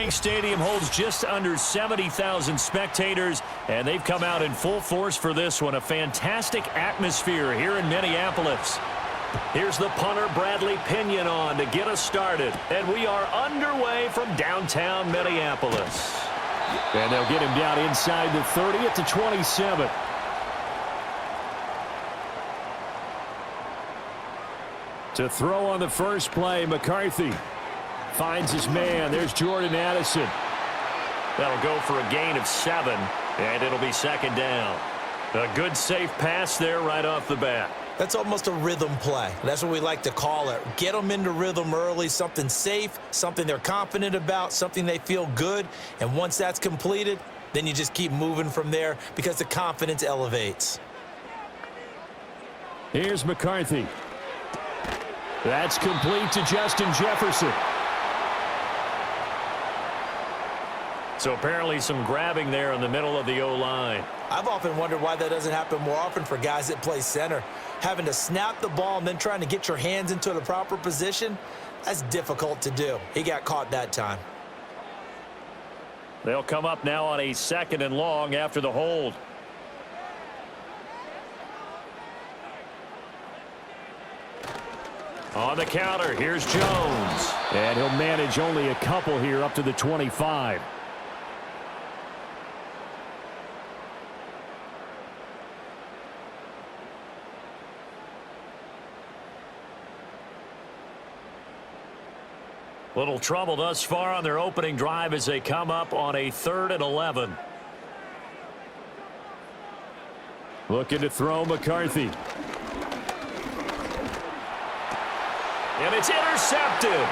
Bank Stadium holds just under 70,000 spectators, and they've come out in full force for this one. A fantastic atmosphere here in Minneapolis. Here's the punter, Bradley Pinion, on to get us started. And we are underway from downtown Minneapolis. And they'll get him down inside the 30 at the 27. To throw on the first play, McCarthy finds his man. There's Jordan Addison. That'll go for a gain of 7, and it'll be second down. A good, safe pass there right off the bat. That's almost a rhythm play. That's what we like to call it. Get them into rhythm early, something safe, something they're confident about, something they feel good. And once that's completed, then you just keep moving from there because the confidence elevates. Here's McCarthy. That's complete to Justin Jefferson. So apparently some grabbing there in the middle of the O-line. I've often wondered why that doesn't happen more often for guys that play center. Having to snap the ball and then trying to get your hands into the proper position, that's difficult to do. He got caught that time. They'll come up now on a 2nd and long after the hold. On the counter, here's Jones. And he'll manage only a couple here up to the 25. Little trouble thus far on their opening drive as they come up on a 3rd and 11. Looking to throw, McCarthy. And it's intercepted.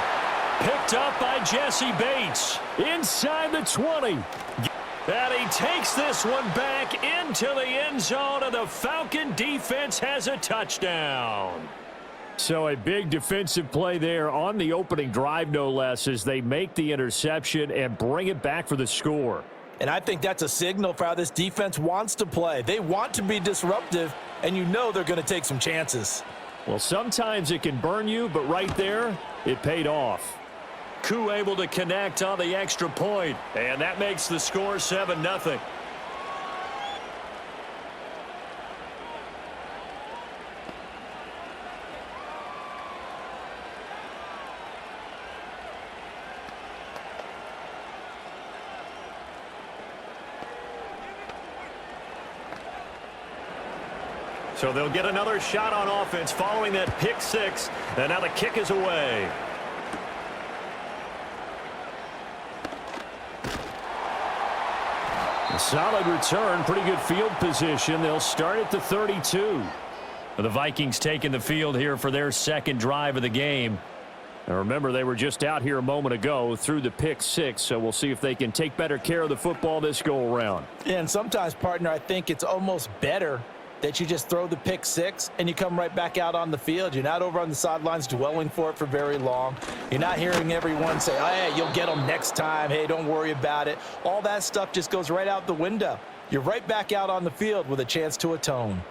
Picked up by Jesse Bates. Inside the 20. And he takes this one back into the end zone, and the Falcon defense has a touchdown. So a big defensive play there on the opening drive, no less, as they make the interception and bring it back for the score. And I think that's a signal for how this defense wants to play. They want to be disruptive, and you know they're going to take some chances. Well, sometimes it can burn you, but right there, it paid off. Koo able to connect on the extra point, and that makes the score 7-0. So they'll get another shot on offense following that pick 6. And now the kick is away. A solid return. Pretty good field position. They'll start at the 32. The Vikings taking the field here for their 2nd drive of the game. Now remember, they were just out here a moment ago through the pick 6, so we'll see if they can take better care of the football this go-around. Yeah, and sometimes, partner, I think it's almost better that you just throw the pick 6 and you come right back out on the field. You're not over on the sidelines dwelling for it for very long. You're not hearing everyone say, oh, hey, you'll get them next time. Hey, don't worry about it. All that stuff just goes right out the window. You're right back out on the field with a chance to atone.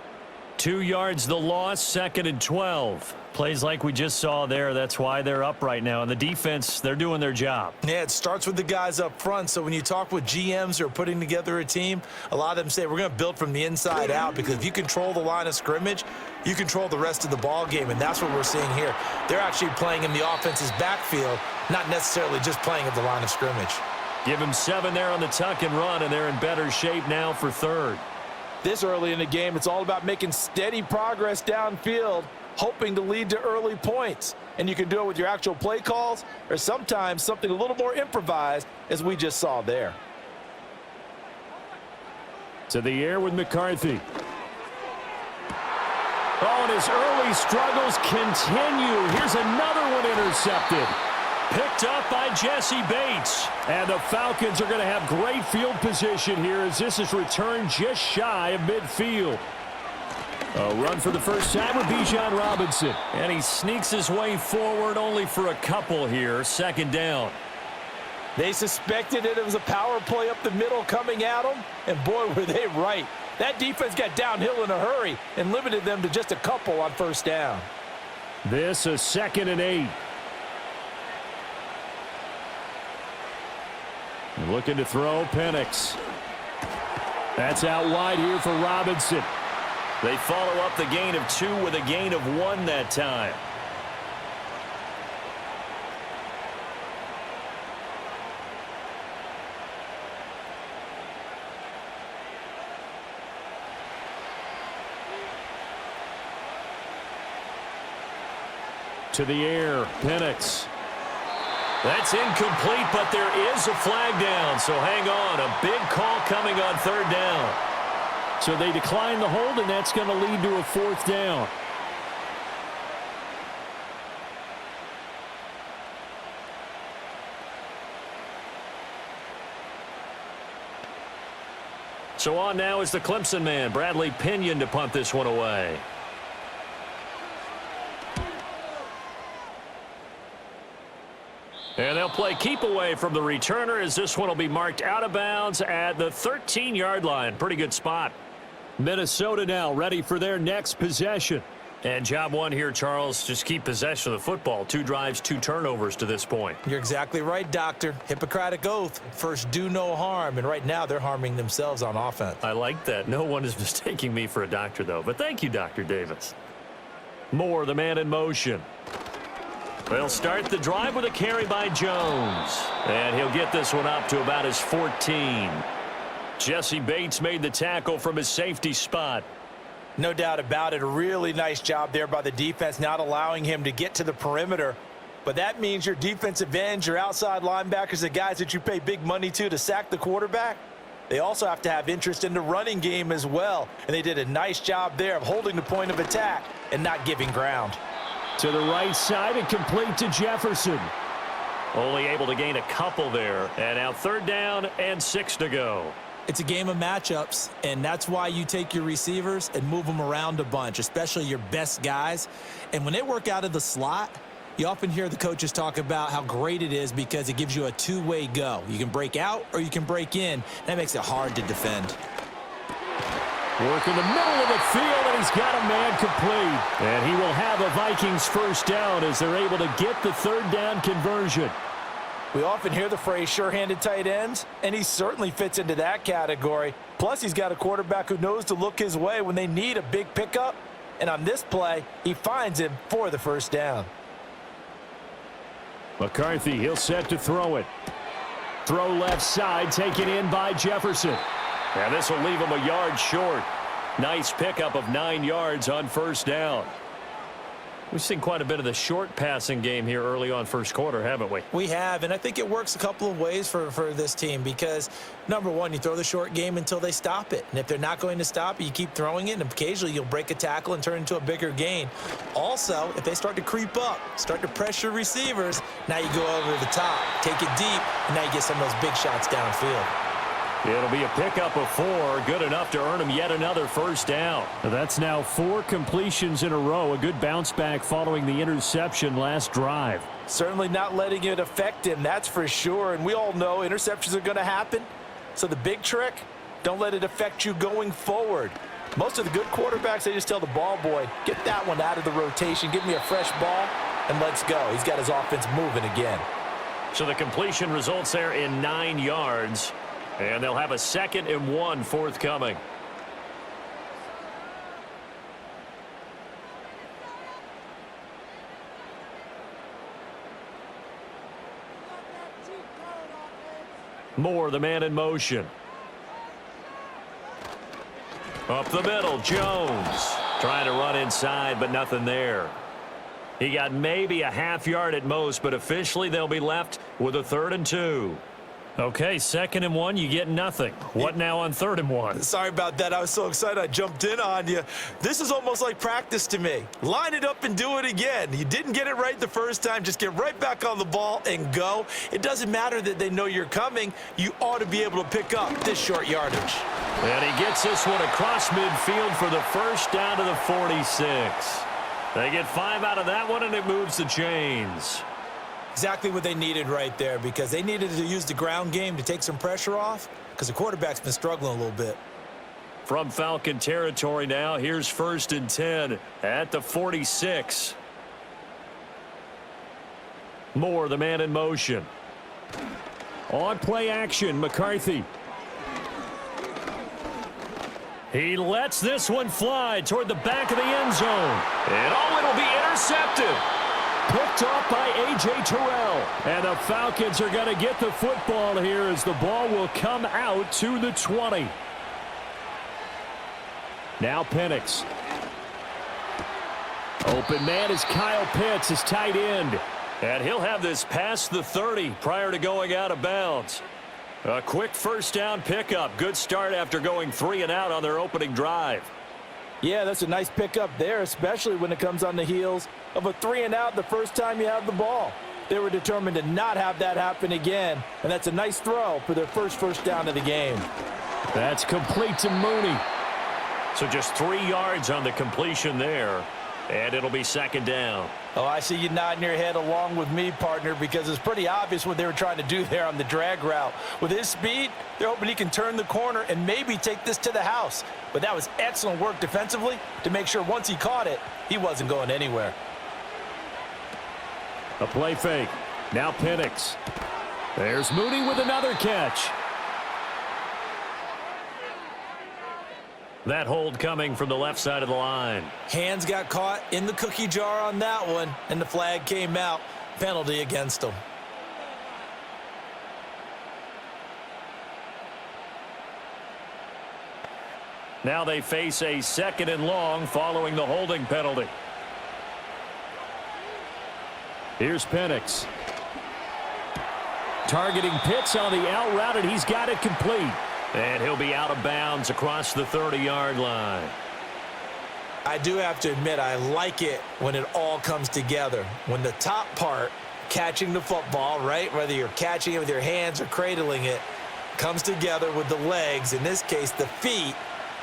2 yards the loss, 2nd and 12. Plays like we just saw there. That's why they're up right now. And the defense, they're doing their job. Yeah, it starts with the guys up front. So when you talk with GMs who are putting together a team, a lot of them say we're going to build from the inside out, because if you control the line of scrimmage, you control the rest of the ball game. And that's what we're seeing here. They're actually playing in the offense's backfield, not necessarily just playing at the line of scrimmage. Give them 7 there on the tuck and run, and they're in better shape now for 3rd. This early in the game, it's all about making steady progress downfield, hoping to lead to early points. And you can do it with your actual play calls, or sometimes something a little more improvised, as we just saw there. To the air with McCarthy. Oh, and his early struggles continue. Here's another one intercepted. Picked up by Jesse Bates. And the Falcons are going to have great field position here as this is returned just shy of midfield. A run for the first time with Bijan Robinson. And he sneaks his way forward only for a couple here. 2nd down. They suspected it was a power play up the middle coming at them, and boy, were they right. That defense got downhill in a hurry and limited them to just a couple on 1st down. This a 2nd and 8. And looking to throw, Penix. That's out wide here for Robinson. They follow up the gain of 2 with a gain of 1 that time. To the air, Penix. That's incomplete, but there is a flag down, so hang on. A big call coming on 3rd down. So they decline the hold, and that's going to lead to a 4th down. So on now is the Clemson man, Bradley Pinion, to punt this one away. And they'll play keep away from the returner as this one will be marked out of bounds at the 13-yard line. Pretty good spot. Minnesota now ready for their next possession. And job 1 here, Charles, just keep possession of the football. 2 drives, 2 turnovers to this point. You're exactly right, Doctor. Hippocratic oath. First, do no harm. And right now, they're harming themselves on offense. I like that. No one is mistaking me for a doctor, though. But thank you, Dr. Davis. Moore, the man in motion. They'll start the drive with a carry by Jones. And he'll get this one up to about his 14. Jesse Bates made the tackle from his safety spot. No doubt about it. A really nice job there by the defense, not allowing him to get to the perimeter. But that means your defensive ends, your outside linebackers, the guys that you pay big money to sack the quarterback, they also have to have interest in the running game as well. And they did a nice job there of holding the point of attack and not giving ground. To the right side and complete to Jefferson. Only able to gain a couple there. And now 3rd down and 6 to go. It's a game of matchups, and that's why you take your receivers and move them around a bunch, especially your best guys. And when they work out of the slot, you often hear the coaches talk about how great it is because it gives you a 2-way go. You can break out or you can break in. That makes it hard to defend. Work in the middle of the field, and he's got a man complete. And he will have a Vikings 1st down as they're able to get the 3rd down conversion. We often hear the phrase sure-handed tight ends, and he certainly fits into that category. Plus, he's got a quarterback who knows to look his way when they need a big pickup. And on this play, he finds him for the 1st down. McCarthy, he'll set to throw it. Throw left side, taken in by Jefferson. And this will leave him a yard short. Nice pickup of 9 yards on 1st down. We've seen quite a bit of the short passing game here early on 1st quarter, haven't we? We have, and I think it works a couple of ways for this team because, number one, you throw the short game until they stop it. And if they're not going to stop it, you keep throwing it, and occasionally you'll break a tackle and turn it into a bigger gain. Also, if they start to creep up, start to pressure receivers, now you go over the top, take it deep, and now you get some of those big shots downfield. It'll be a pickup of 4, good enough to earn him yet another 1st down. That's now 4 completions in a row, a good bounce back following the interception last drive. Certainly not letting it affect him, that's for sure. And we all know interceptions are going to happen. So the big trick, don't let it affect you going forward. Most of the good quarterbacks, they just tell the ball boy, get that one out of the rotation, give me a fresh ball, and let's go. He's got his offense moving again. So the completion results there in 9 yards. And they'll have a 2nd and 1 forthcoming. Moore, the man in motion. Up the middle, Jones. Trying to run inside, but nothing there. He got maybe a half yard at most, but officially they'll be left with a 3rd and 2. Okay, 2nd and 1, you get nothing. What now on 3rd and 1? Sorry about that. I was so excited I jumped in on you. This is almost like practice to me. Line it up and do it again. You didn't get it right the first time. Just get right back on the ball and go. It doesn't matter that they know you're coming. You ought to be able to pick up this short yardage. And he gets this one across midfield for the 1st down to the 46. They get 5 out of that one, and it moves the chains. Exactly what they needed right there because they needed to use the ground game to take some pressure off because the quarterback's been struggling a little bit. From Falcon territory now, here's 1st and 10 at the 46. Moore, the man in motion. On play action, McCarthy. He lets this one fly toward the back of the end zone. And it'll be intercepted. Picked off by A.J. Terrell. And the Falcons are going to get the football here as the ball will come out to the 20. Now Penix. Open man is Kyle Pitts, his tight end. And he'll have this past the 30 prior to going out of bounds. A quick first down pickup. Good start after going 3 and out on their opening drive. Yeah, that's a nice pickup there, especially when it comes on the heels of a 3 and out the first time you have the ball. They were determined to not have that happen again, and that's a nice throw for their first down of the game. That's complete to Mooney. So just 3 yards on the completion there, and it'll be second down. Oh, I see you nodding your head along with me, partner, because it's pretty obvious what they were trying to do there on the drag route. With his speed, they're hoping he can turn the corner and maybe take this to the house. But that was excellent work defensively to make sure once he caught it, he wasn't going anywhere. A play fake. Now Penix. There's Mooney with another catch. That hold coming from the left side of the line. Hands got caught in the cookie jar on that one, and the flag came out. Penalty against them. Now they face a 2nd and long following the holding penalty. Here's Penix. Targeting Pitts on the out route, and he's got it complete. And he'll be out of bounds across the 30-yard line. I do have to admit, I like it when it all comes together. When the top part, catching the football, right, whether you're catching it with your hands or cradling it, comes together with the legs, in this case the feet,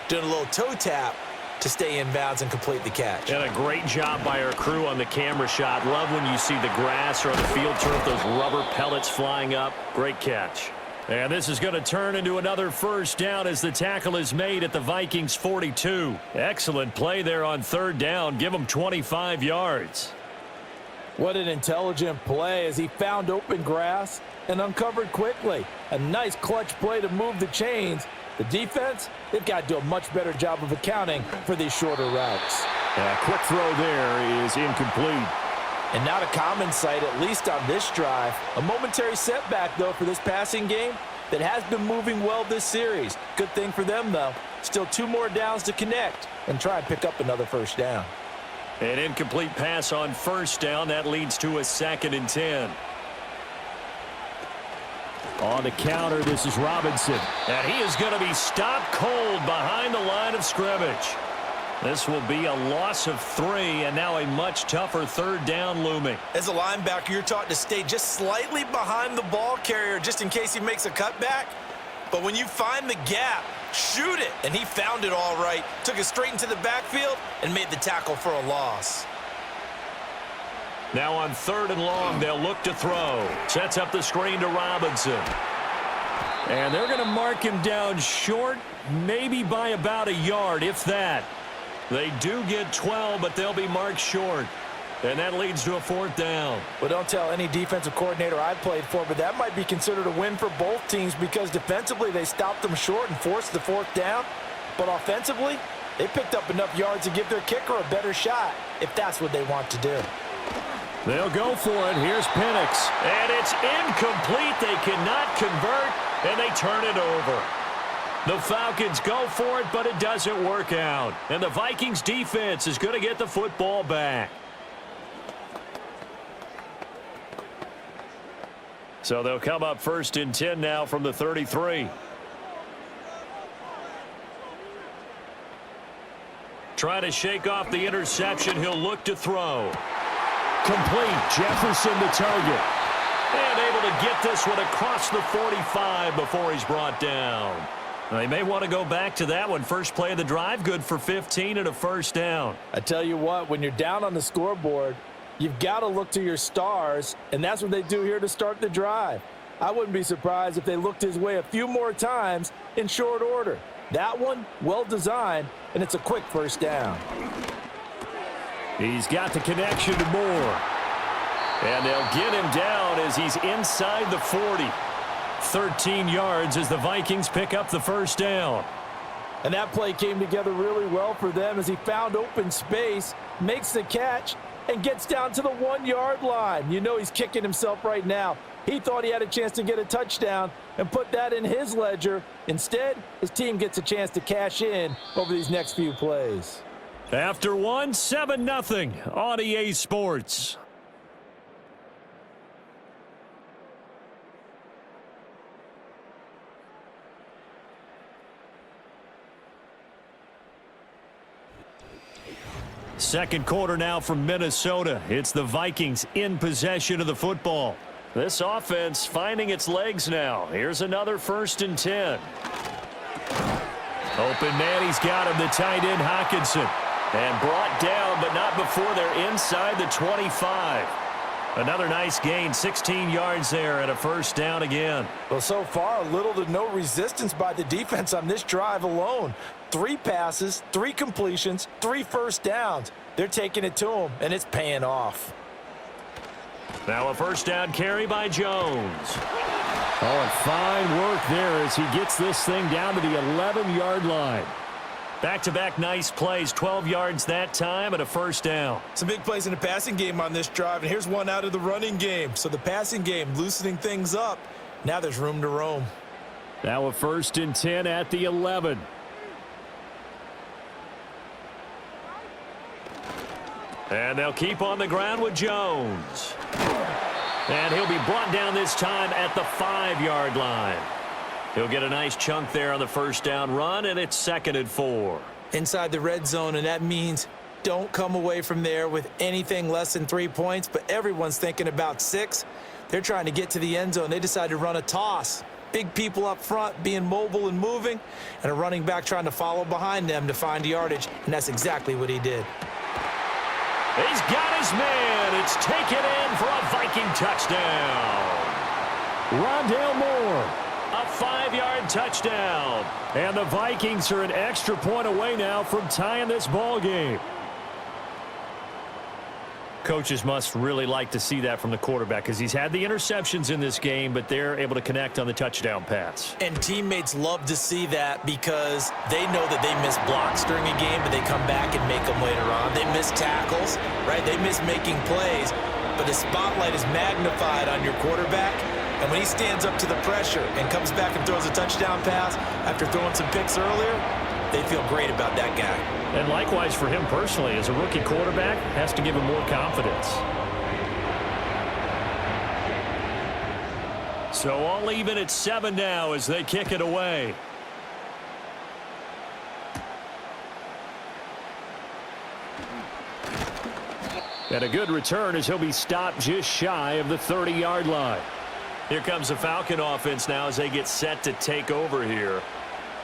doing a little toe tap to stay in bounds and complete the catch. And a great job by our crew on the camera shot. Love when you see the grass or on the field turf, those rubber pellets flying up. Great catch. And this is going to turn into another first down as the tackle is made at the Vikings 42. Excellent play there on 3rd down. Give them 25 yards. What an intelligent play as he found open grass and uncovered quickly. A nice clutch play to move the chains. The defense, they've got to do a much better job of accounting for these shorter routes. A quick throw there is incomplete. And not a common sight, at least on this drive. A momentary setback, though, for this passing game that has been moving well this series. Good thing for them, though. Still 2 more downs to connect and try and pick up another first down. An incomplete pass on 1st down. That leads to a 2nd and 10. On the counter, this is Robinson. And he is going to be stopped cold behind the line of scrimmage. This will be a loss of 3, and now a much tougher 3rd down looming. As a linebacker, you're taught to stay just slightly behind the ball carrier just in case he makes a cutback. But when you find the gap, shoot it. And he found it all right. Took it straight into the backfield and made the tackle for a loss. Now on 3rd and long, they'll look to throw. Sets up the screen to Robinson. And they're going to mark him down short, maybe by about a yard, if that. They do get 12, but they'll be marked short. And that leads to a 4th down. Well, don't tell any defensive coordinator I've played for, but that might be considered a win for both teams because defensively they stopped them short and forced the 4th down. But offensively, they picked up enough yards to give their kicker a better shot if that's what they want to do. They'll go for it. Here's Penix. And it's incomplete. They cannot convert, and they turn it over. The Falcons go for it, but it doesn't work out. And the Vikings defense is going to get the football back. So they'll come up 1st and 10 now from the 33. Try to shake off the interception. He'll look to throw. Complete. Jefferson the target. And able to get this one across the 45 before he's brought down. They may want to go back to that one. First play of the drive, good for 15 and a 1st down. I tell you what, when you're down on the scoreboard, you've got to look to your stars, and that's what they do here to start the drive. I wouldn't be surprised if they looked his way a few more times in short order. That one, well designed, and it's a quick 1st down. He's got the connection to Moore. And they'll get him down as he's inside the 40. 13 yards as the Vikings pick up the first down. And that play came together really well for them as he found open space, makes the catch, and gets down to the 1-yard line. You know he's kicking himself right now. He thought he had a chance to get a touchdown and put that in his ledger. Instead, his team gets a chance to cash in over these next few plays. After 7-0 on EA Sports. Second quarter now from Minnesota. It's the Vikings in possession of the football. This offense finding its legs now. Here's another 1st and 10. Open man, he's got him, the tight end Hockenson. And brought down, but not before they're inside the 25. Another nice gain, 16 yards there and a first down again. Well, so far, little to no resistance by the defense on this drive alone. 3 passes, 3 completions, 3 first downs. They're taking it to him, and it's paying off. Now a first down carry by Jones. Oh, and fine work there as he gets this thing down to the 11-yard line. Back-to-back nice plays, 12 yards that time and a first down. Some big plays in the passing game on this drive, and here's one out of the running game. So the passing game loosening things up. Now there's room to roam. Now a 1st and 10 at the 11. And they'll keep on the ground with Jones. And he'll be brought down this time at the 5-yard line. He'll get a nice chunk there on the first down run, and it's 2nd and 4. Inside the red zone, and that means don't come away from there with anything less than 3 points, but everyone's thinking about 6. They're trying to get to the end zone. They decide to run a toss. Big people up front being mobile and moving, and a running back trying to follow behind them to find yardage, and that's exactly what he did. He's got his man. It's taken in for a Viking touchdown. Rondale Moore. A 5-yard touchdown. And the Vikings are an extra point away now from tying this ball game. Coaches must really like to see that from the quarterback because he's had the interceptions in this game, but they're able to connect on the touchdown pass. And teammates love to see that because they know that they miss blocks during a game, but they come back and make them later on. They miss tackles, right? They miss making plays, but the spotlight is magnified on your quarterback. And when he stands up to the pressure and comes back and throws a touchdown pass after throwing some picks earlier, they feel great about that guy. And likewise for him personally, as a rookie quarterback, has to give him more confidence. So all even at 7 now as they kick it away. And a good return as he'll be stopped just shy of the 30-yard line. Here comes the Falcon offense now as they get set to take over here.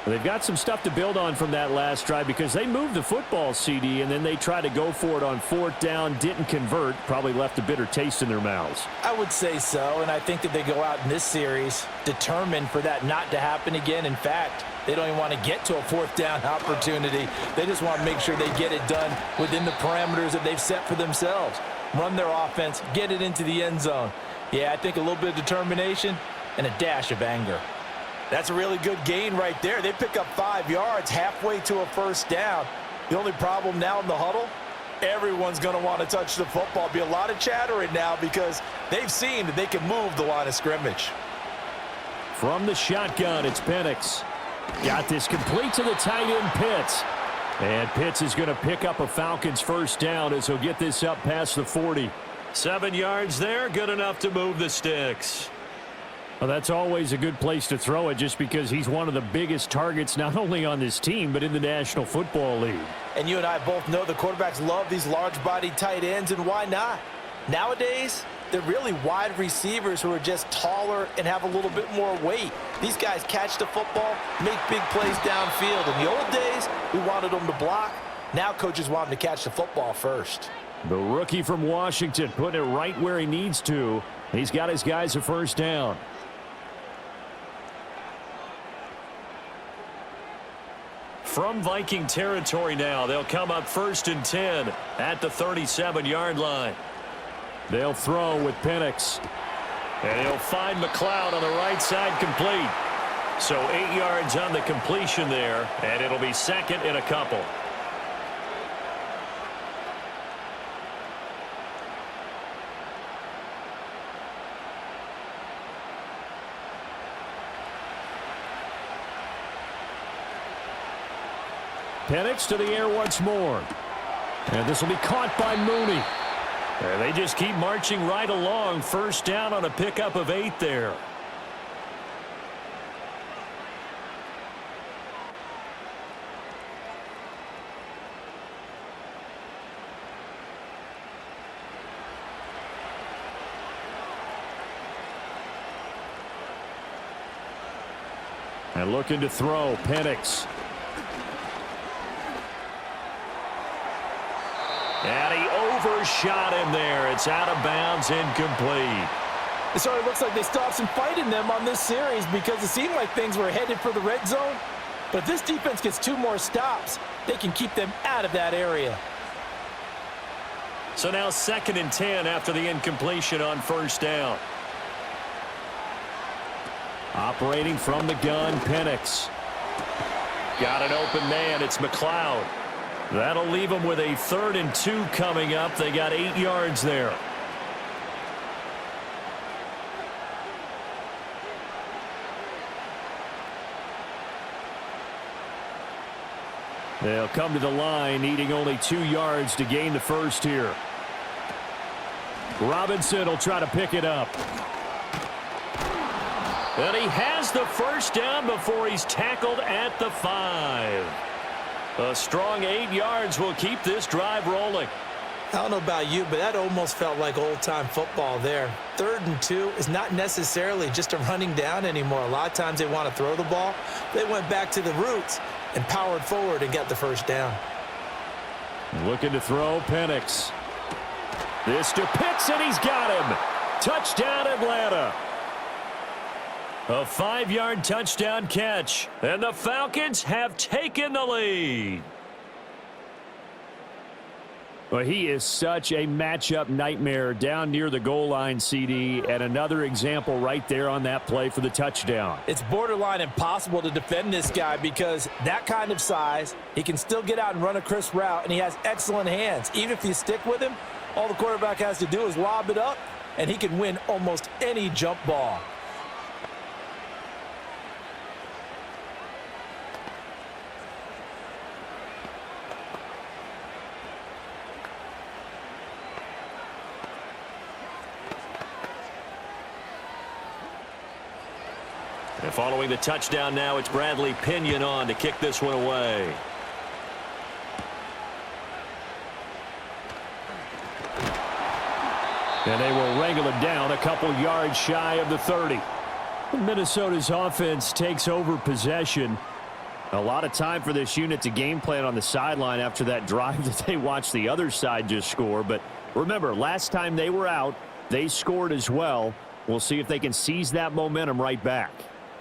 They've got some stuff to build on from that last drive because they moved the football, CD, and then they tried to go for it on 4th down, didn't convert, probably left a bitter taste in their mouths. I would say so, and I think that they go out in this series determined for that not to happen again. In fact, they don't even want to get to a 4th down opportunity. They just want to make sure they get it done within the parameters that they've set for themselves. Run their offense, get it into the end zone. Yeah, I think a little bit of determination and a dash of anger. That's a really good gain right there. They pick up 5 yards halfway to a first down. The only problem now in the huddle, everyone's going to want to touch the football. Be a lot of chattering now because they've seen that they can move the line of scrimmage. From the shotgun, it's Penix. Got this complete to the tight end, Pitts. And Pitts is going to pick up a Falcons first down as he'll get this up past the 40. 7 yards there, good enough to move the sticks. Well, that's always a good place to throw it just because he's one of the biggest targets not only on this team but in the National Football League. And you and I both know the quarterbacks love these large-bodied tight ends, and why not? Nowadays, they're really wide receivers who are just taller and have a little bit more weight. These guys catch the football, make big plays downfield. In the old days, we wanted them to block. Now coaches want them to catch the football first. The rookie from Washington putting it right where he needs to. He's got his guys a first down. From Viking territory now, they'll come up 1st and 10 at the 37-yard line. They'll throw with Penix. And he'll find McLeod on the right side, complete. So 8 yards on the completion there, and it'll be second and a couple. Penix to the air once more. And this will be caught by Mooney. And they just keep marching right along. First down on a pickup of 8 there. And looking to throw, Penix. And he overshot him there. It's out of bounds, incomplete. So it looks like they stopped some fight in them on this series because it seemed like things were headed for the red zone. But if this defense gets 2 more stops, they can keep them out of that area. So now 2nd and 10 after the incompletion on first down. Operating from the gun, Penix. Got an open man. It's McLeod. That'll leave them with a 3rd and 2 coming up. They got 8 yards there. They'll come to the line, needing only 2 yards to gain the first here. Robinson will try to pick it up. And he has the first down before he's tackled at the 5. A strong 8 yards will keep this drive rolling. I don't know about you, but that almost felt like old-time football there. 3rd and 2 is not necessarily just a running down anymore. A lot of times they want to throw the ball. They went back to the roots and powered forward and got the first down. Looking to throw, Penix. This to Pitts, and he's got him. Touchdown, Atlanta. A 5-yard touchdown catch, and the Falcons have taken the lead. Well, he is such a matchup nightmare down near the goal line, CD, and another example right there on that play for the touchdown. It's borderline impossible to defend this guy because that kind of size, he can still get out and run a crisp route, and he has excellent hands. Even if you stick with him, all the quarterback has to do is lob it up, and he can win almost any jump ball. And following the touchdown now, it's Bradley Pinion on to kick this one away. And they will wrangle it down a couple yards shy of the 30. Minnesota's offense takes over possession. A lot of time for this unit to game plan on the sideline after that drive that they watched the other side just score. But remember, last time they were out, they scored as well. We'll see if they can seize that momentum right back.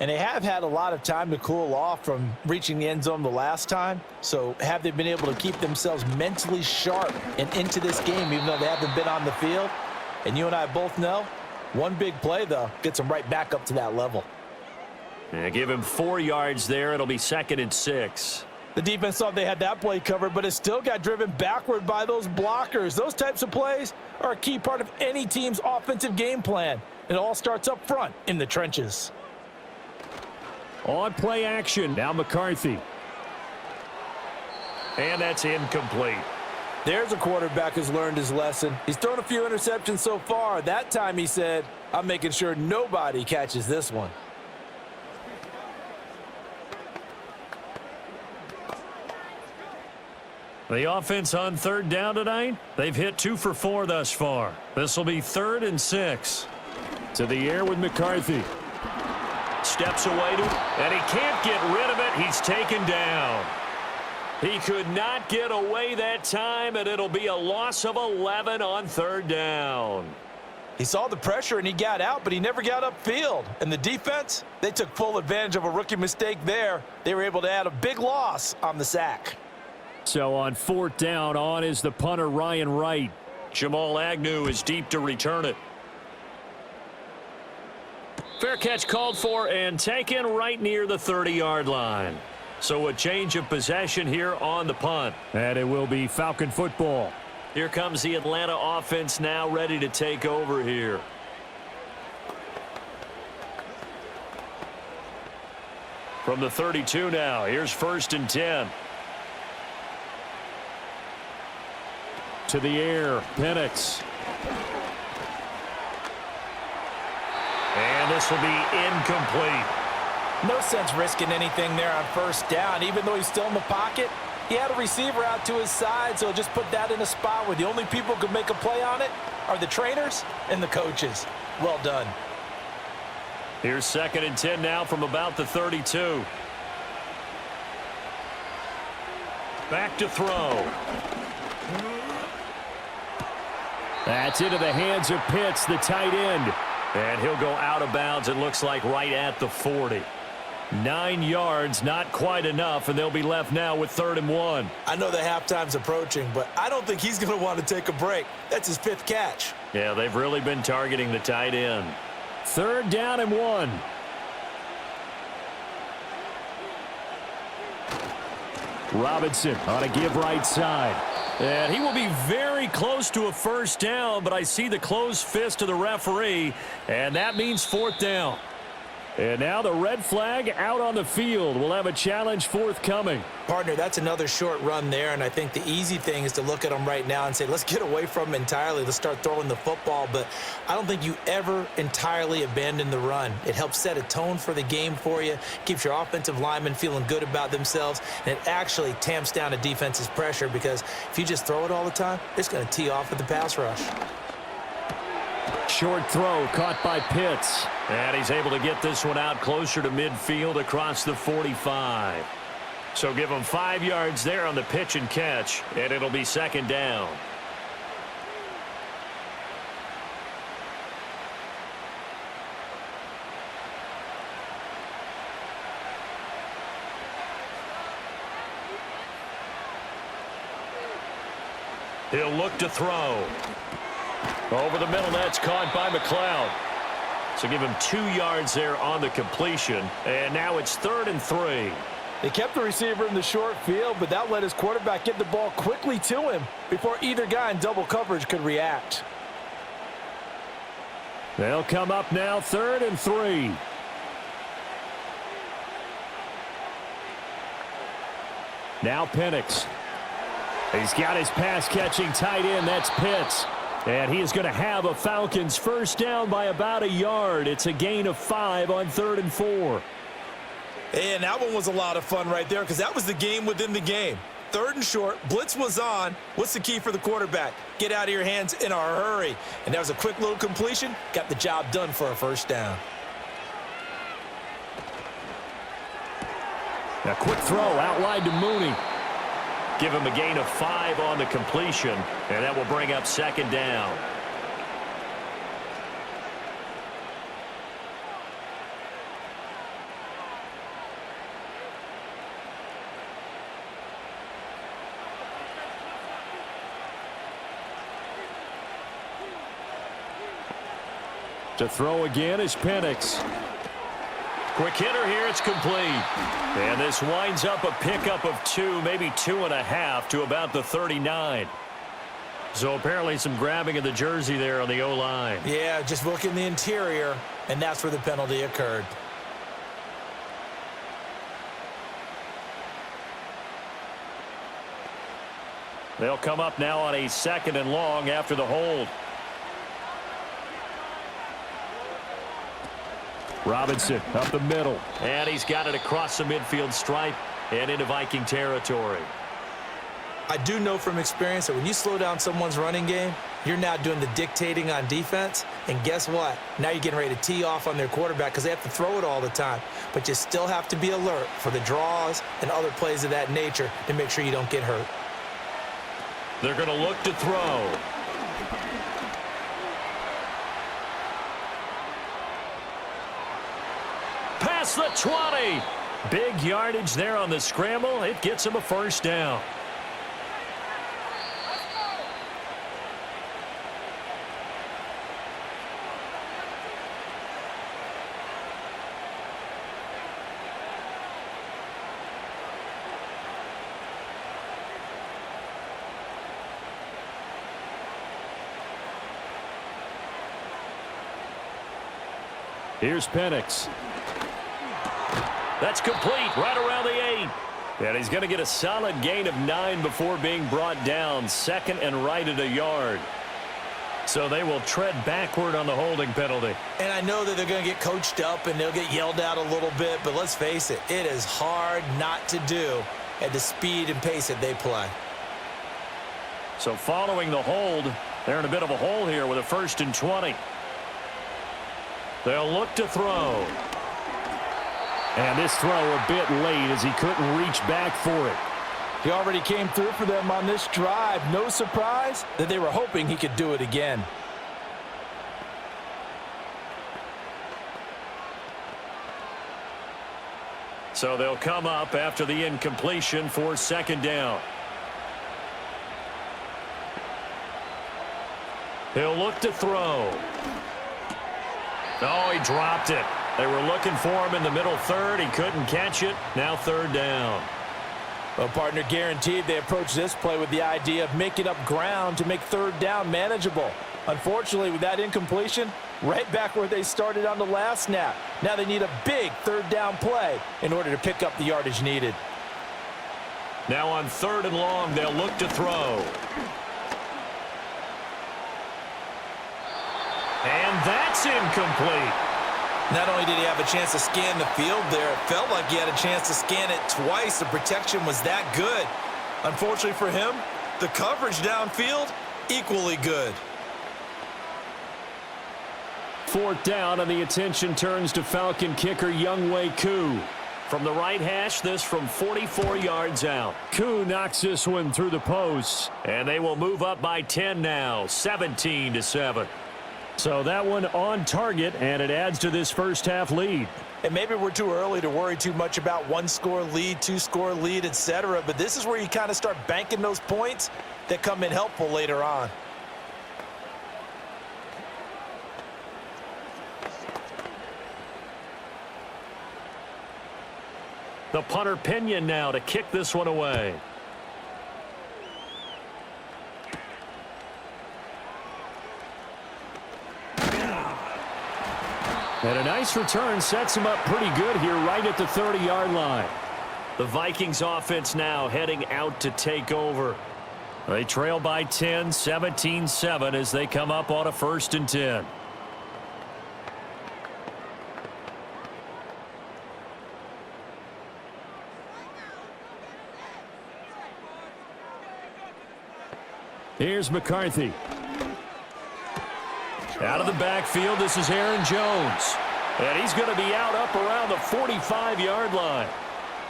And they have had a lot of time to cool off from reaching the end zone the last time. So have they been able to keep themselves mentally sharp and into this game even though they haven't been on the field? And you and I both know, one big play, though, gets them right back up to that level. Yeah, give him 4 yards there. It'll be 2nd and 6. The defense thought they had that play covered, but it still got driven backward by those blockers. Those types of plays are a key part of any team's offensive game plan. It all starts up front in the trenches. On play action, now McCarthy. And that's incomplete. There's a quarterback who's learned his lesson. He's thrown a few interceptions so far. That time he said, I'm making sure nobody catches this one. The offense on 3rd down tonight, they've hit 2 for 4 thus far. This will be 3rd and 6. To the air with McCarthy. Steps away to, and he can't get rid of it. He's taken down. He could not get away that time, and it'll be a loss of 11 on 3rd down. He saw the pressure and he got out, but he never got upfield. And the defense, they took full advantage of a rookie mistake there. They were able to add a big loss on the sack. So on 4th down, on is the punter Ryan Wright. Jamal Agnew is deep to return it. Fair catch called for and taken right near the 30-yard line. So a change of possession here on the punt. And it will be Falcon football. Here comes the Atlanta offense now ready to take over here. From the 32 now, here's 1st and 10. To the air, Penix. And this will be incomplete. No sense risking anything there on 1st down. Even though he's still in the pocket, he had a receiver out to his side, so just put that in a spot where the only people who can make a play on it are the trainers and the coaches. Well done. Here's 2nd and 10 now from about the 32. Back to throw. That's into the hands of Pitts, the tight end. And he'll go out of bounds, it looks like, right at the 40. 9 yards, not quite enough, and they'll be left now with 3rd and 1. I know the halftime's approaching, but I don't think he's going to want to take a break. That's his 5th catch. Yeah, they've really been targeting the tight end. 3rd down and 1. Robinson on a give right side. And he will be very close to a 1st down, but I see the closed fist of the referee, and that means 4th down. And now the red flag out on the field. We'll have a challenge forthcoming. Partner, that's another short run there, and I think the easy thing is to look at him right now and say, let's get away from him entirely. Let's start throwing the football, but I don't think you ever entirely abandon the run. It helps set a tone for the game for you, keeps your offensive linemen feeling good about themselves, and it actually tamps down a defense's pressure because if you just throw it all the time, it's going to tee off with the pass rush. Short throw caught by Pitts. And he's able to get this one out closer to midfield across the 45. So give him 5 yards there on the pitch and catch, and it'll be 2nd down. He'll look to throw. Over the middle, that's caught by McLeod. So give him 2 yards there on the completion. And now it's 3rd and 3. They kept the receiver in the short field, but that let his quarterback get the ball quickly to him before either guy in double coverage could react. They'll come up now 3rd and 3. Now Penix. He's got his pass-catching tight end. That's Pitts. And he is going to have a Falcons 1st down by about a yard. It's a gain of 5 on 3rd and 4. And that one was a lot of fun right there because that was the game within the game. 3rd and short, blitz was on. What's the key for the quarterback? Get out of your hands in a hurry. And that was a quick little completion. Got the job done for a 1st down. A quick throw outlined to Mooney. Give him a gain of 5 on the completion, and that will bring up 2nd down. To throw again is Penix. Quick hitter here, it's complete. And this winds up a pickup of 2, maybe 2.5 to about the 39. So apparently some grabbing of the jersey there on the O-line. Yeah, just look in the interior, and that's where the penalty occurred. They'll come up now on a 2nd and long after the hold. Robinson up the middle. And he's got it across the midfield stripe and into Viking territory. I do know from experience that when you slow down someone's running game, you're now doing the dictating on defense. And guess what? Now you're getting ready to tee off on their quarterback because they have to throw it all the time. But you still have to be alert for the draws and other plays of that nature to make sure you don't get hurt. They're going to look to throw. Past the 20. Big yardage there on the scramble. It gets him a 1st down. Here's Penix. That's complete right around the 8. And he's going to get a solid gain of 9 before being brought down. Second and right at a yard. So they will tread backward on the holding penalty. And I know that they're going to get coached up and they'll get yelled at a little bit, but let's face it, it is hard not to do at the speed and pace that they play. So following the hold, they're in a bit of a hole here with a 1st and 20. They'll look to throw. And this throw a bit late as he couldn't reach back for it. He already came through for them on this drive. No surprise that they were hoping he could do it again. So they'll come up after the incompletion for 2nd down. He'll look to throw. Oh, he dropped it. They were looking for him in the middle 3rd. He couldn't catch it. Now 3rd down. Well, partner, guaranteed they approach this play with the idea of making up ground to make 3rd down manageable. Unfortunately, with that incompletion, right back where they started on the last snap. Now they need a big 3rd down play in order to pick up the yardage needed. Now on 3rd and long, they'll look to throw. And that's incomplete. Not only did he have a chance to scan the field there, it felt like he had a chance to scan it twice. The protection was that good. Unfortunately for him, the coverage downfield, equally good. 4th down, and the attention turns to Falcon kicker Younghoe Koo. From the right hash, this from 44 yards out. Koo knocks this one through the posts. And they will move up by 10 now, 17-7. So that one on target, and it adds to this first half lead. And maybe we're too early to worry too much about 1-score lead, 2-score lead, etc. But this is where you kind of start banking those points that come in helpful later on. The punter Pinion now to kick this one away. And a nice return sets him up pretty good here right at the 30-yard line. The Vikings offense now heading out to take over. They trail by 10, 17-7 as they come up on a 1st and 10. Here's McCarthy. Out of the backfield, this is Aaron Jones. And he's going to be out up around the 45-yard line.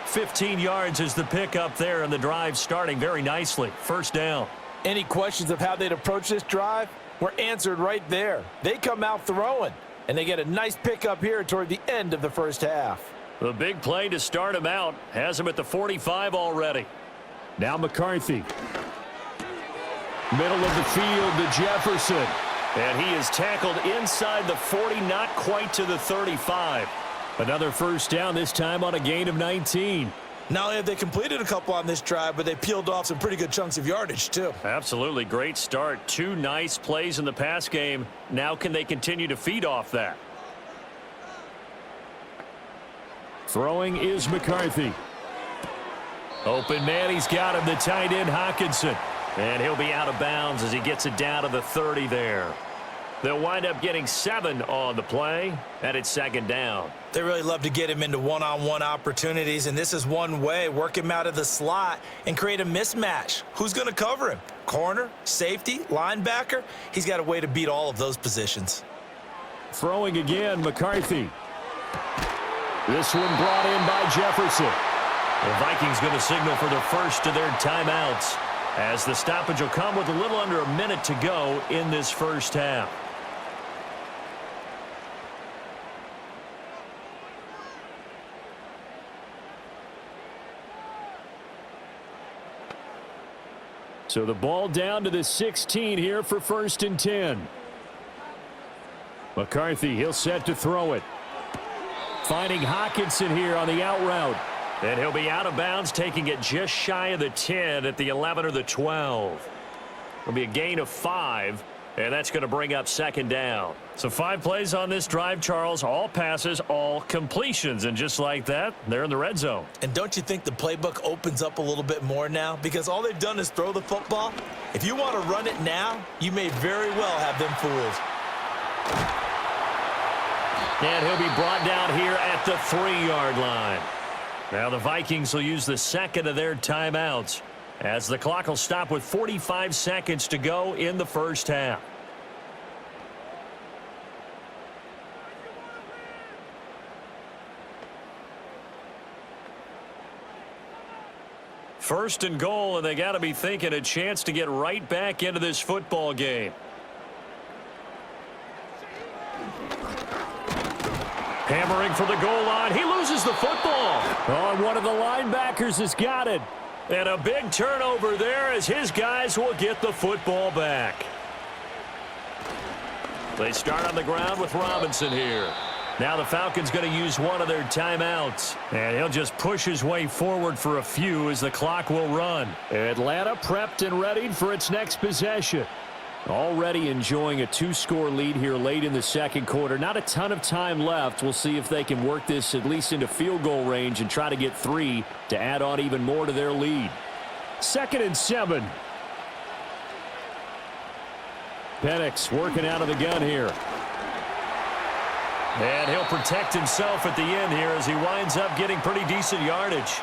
15 yards is the pickup there, and the drive starting very nicely. 1st down. Any questions of how they'd approach this drive were answered right there. They come out throwing, and they get a nice pickup here toward the end of the first half. The big play to start him out has him at the 45 already. Now McCarthy. Middle of the field to Jefferson. And he is tackled inside the 40, not quite to the 35. Another 1st down, this time on a gain of 19. Not only have they completed a couple on this drive, but they peeled off some pretty good chunks of yardage, too. Absolutely great start. 2 nice plays in the pass game. Now can they continue to feed off that? Throwing is McCarthy. Open man, he's got him, the tight end Hockenson. And he'll be out of bounds as he gets it down to the 30 there. They'll wind up getting 7 on the play, and it's 2nd down. They really love to get him into one-on-one opportunities, and this is one way. Work him out of the slot and create a mismatch. Who's going to cover him? Corner, safety, linebacker? He's got a way to beat all of those positions. Throwing again, McCarthy. This one brought in by Jefferson. The Vikings going to signal for the first of their timeouts, as the stoppage will come with a little under a minute to go in this first half. So the ball down to the 16 here for 1st and 10. McCarthy, he'll set to throw it. Finding Hockenson here on the out route. And he'll be out of bounds, taking it just shy of the 10 at the 11 or the 12. It'll be a gain of 5. And that's going to bring up second down. So 5 plays on this drive, Charles. All passes, all completions. And just like that, they're in the red zone. And don't you think the playbook opens up a little bit more now? Because all they've done is throw the football. If you want to run it now, you may very well have them fooled. And he'll be brought down here at the 3-yard line. Now the Vikings will use the second of their timeouts, as the clock will stop with 45 seconds to go in the first half. First and goal, and they got to be thinking a chance to get right back into this football game. Hammering for the goal line. He loses the football. Oh, and one of the linebackers has got it. And a big turnover there as his guys will get the football back. They start on the ground with Robinson here. Now the Falcons going to use one of their timeouts. And he'll just push his way forward for a few as the clock will run. Atlanta prepped and readied for its next possession. Already enjoying a 2-score lead here late in the second quarter. Not a ton of time left. We'll see if they can work this at least into field goal range and try to get 3 to add on even more to their lead. 2nd and 7. Penix working out of the gun here. And he'll protect himself at the end here as he winds up getting pretty decent yardage.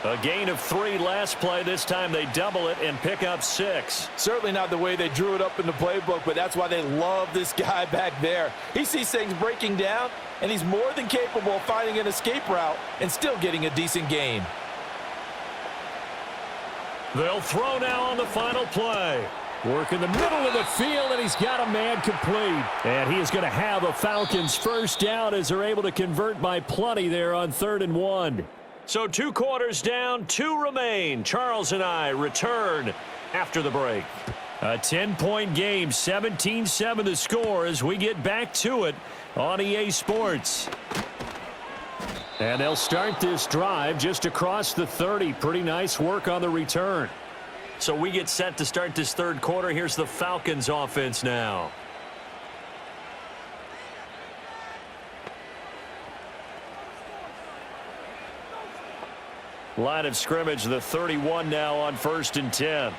A gain of 3 last play. This time they double it and pick up 6. Certainly not the way they drew it up in the playbook, but that's why they love this guy back there. He sees things breaking down, and he's more than capable of finding an escape route and still getting a decent gain. They'll throw now on the final play. Work in the middle of the field, and he's got a man complete. And he is going to have a Falcons first down as they're able to convert by plenty there on 3rd and 1. So 2 quarters down, 2 remain. Charles and I return after the break. A 10-point game, 17-7 the score as we get back to it on EA Sports. And they'll start this drive just across the 30. Pretty nice work on the return. So we get set to start this third quarter. Here's the Falcons offense now. Line of scrimmage, the 31 now on 1st and 10.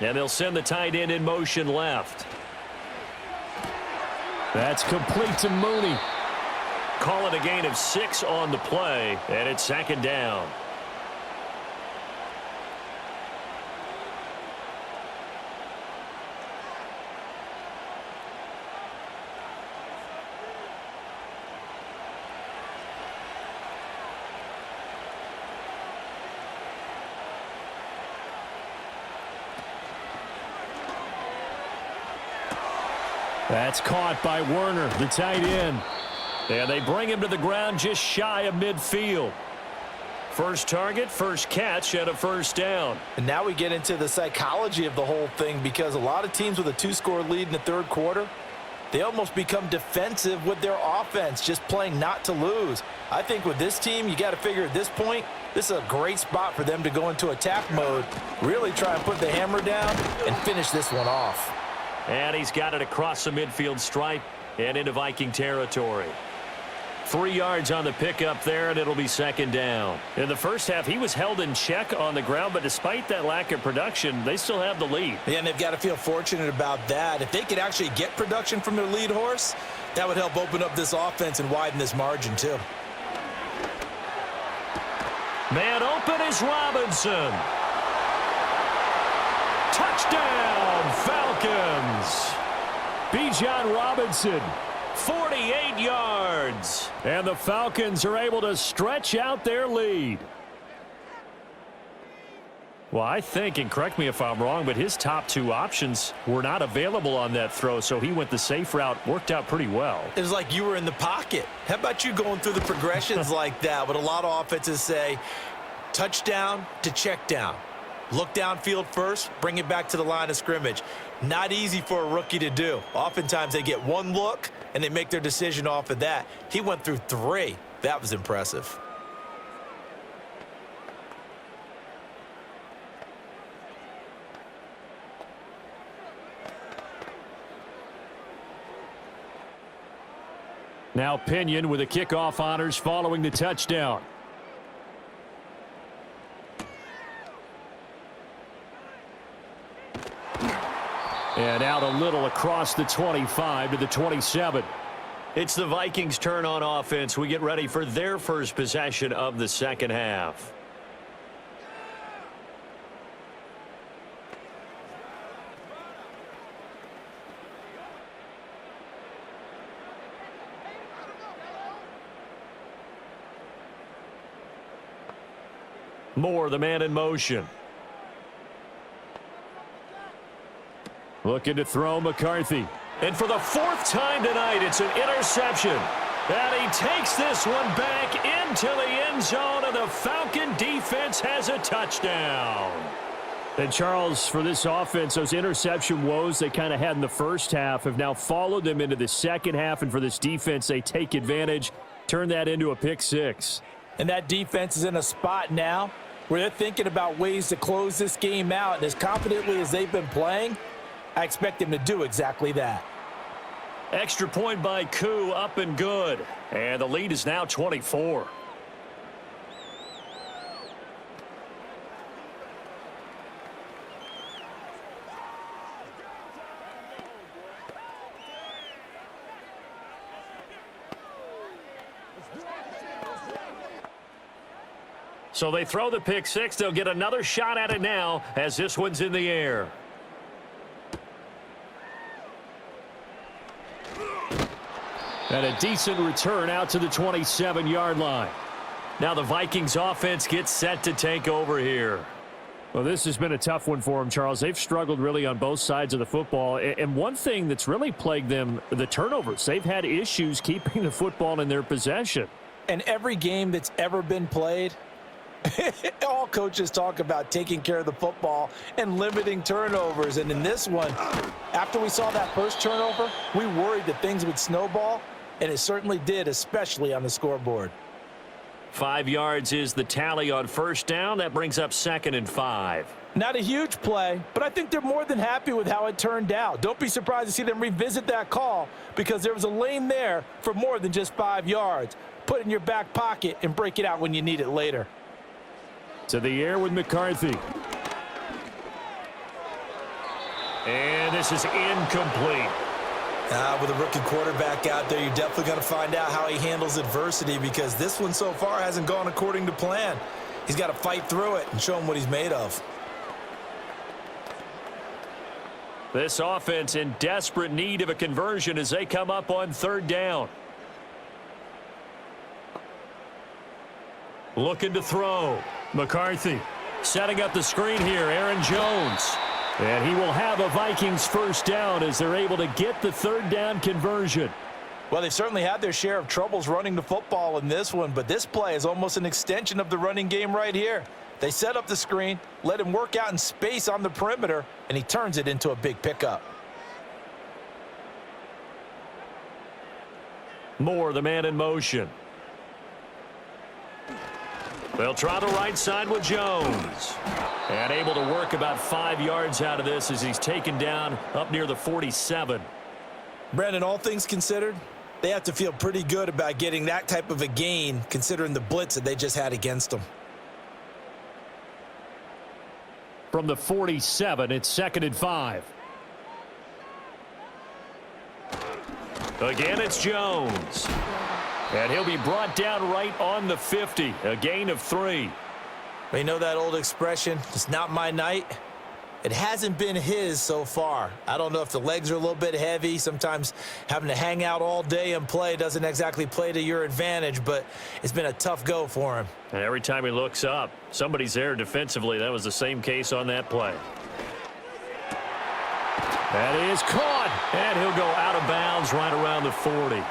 And they'll send the tight end in motion left. That's complete to Mooney. Call it a gain of 6 on the play, and it's 2nd down. That's caught by Werner, the tight end. And they bring him to the ground just shy of midfield. First target, first catch, and a first down. And now we get into the psychology of the whole thing, because a lot of teams with a 2-score lead in the third quarter, they almost become defensive with their offense, just playing not to lose. I think with this team, you got to figure at this point, this is a great spot for them to go into attack mode, really try and put the hammer down and finish this one off. And he's got it across the midfield stripe and into Viking territory. 3 yards on the pickup there, and it'll be 2nd down. In the first half, he was held in check on the ground, but despite that lack of production, they still have the lead. Yeah, and they've got to feel fortunate about that. If they could actually get production from their lead horse, that would help open up this offense and widen this margin too. Man open is Robinson. Touchdown, Falcons. Bijan Robinson. 48 yards. And the Falcons are able to stretch out their lead. Well, I think, and correct me if I'm wrong, but his top 2 options were not available on that throw, so he went the safe route, worked out pretty well. It was like you were in the pocket. How about you going through the progressions like that? What a lot of offenses say, touchdown to check down. Look downfield first, bring it back to the line of scrimmage. Not easy for a rookie to do. Oftentimes they get 1 look, and they make their decision off of that. He went through 3. That was impressive. Now Pinion with the kickoff honors following the touchdown. And out a little across the 25 to the 27. It's the Vikings' turn on offense. We get ready for their first possession of the second half. Moore, the man in motion. Looking to throw McCarthy. And for the fourth time tonight, it's an interception. And he takes this one back into the end zone, and the Falcon defense has a touchdown. And Charles, for this offense, those interception woes they kind of had in the first half have now followed them into the second half. And for this defense, they take advantage, turn that into a pick six. And that defense is in a spot now where they're thinking about ways to close this game out. And as confidently as they've been playing, I expect them to do exactly that. Extra point by Koo, up and good. And the lead is now 24. So they throw the pick six. They'll get another shot at it now as this one's in the air. And a decent return out to the 27-yard line. Now the Vikings offense gets set to take over here. Well, this has been a tough one for them, Charles. They've struggled really on both sides of the football. And one thing that's really plagued them, the turnovers. They've had issues keeping the football in their possession. And every game that's ever been played, all coaches talk about taking care of the football and limiting turnovers. And in this one, after we saw that first turnover, we worried that things would snowball. And it certainly did, especially on the scoreboard. 5 yards is the tally on first down. That brings up 2nd and 5. Not a huge play, but I think they're more than happy with how it turned out. Don't be surprised to see them revisit that call because there was a lane there for more than just 5 yards. Put it in your back pocket and break it out when you need it later. To the air with McCarthy. And this is incomplete. With a rookie quarterback out there, you're definitely going to find out how he handles adversity because this one so far hasn't gone according to plan. He's got to fight through it and show him what he's made of. This offense in desperate need of a conversion as they come up on 3rd down. Looking to throw. McCarthy setting up the screen here. Aaron Jones. And he will have a Vikings first down as they're able to get the 3rd down conversion. Well, they've certainly had their share of troubles running the football in this one, but this play is almost an extension of the running game right here. They set up the screen, let him work out in space on the perimeter, and he turns it into a big pickup. Moore, the man in motion. They'll try the right side with Jones. And able to work about 5 yards out of this as he's taken down up near the 47. Brandon, all things considered, they have to feel pretty good about getting that type of a gain considering the blitz that they just had against them. From the 47, it's 2nd and 5. Again, it's Jones. And he'll be brought down right on the 50. A gain of 3. You know that old expression, it's not my night? It hasn't been his so far. I don't know if the legs are a little bit heavy. Sometimes having to hang out all day and play doesn't exactly play to your advantage, but it's been a tough go for him. And every time he looks up, somebody's there defensively. That was the same case on that play. That is caught. And he'll go out of bounds right around the 40.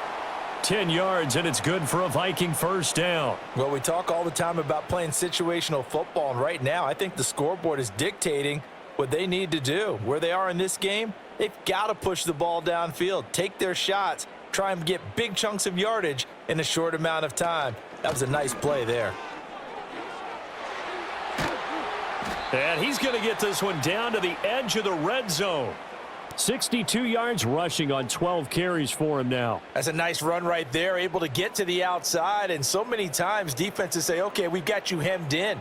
10 yards, and it's good for a Viking first down. Well, we talk all the time about playing situational football, and right now I think the scoreboard is dictating what they need to do. Where they are in this game, they've got to push the ball downfield, take their shots, try and get big chunks of yardage in a short amount of time. That was a nice play there. And he's going to get this one down to the edge of the red zone. 62 yards rushing on 12 carries for him now. That's a nice run right there, able to get to the outside, and so many times defenses say, okay, we've got you hemmed in.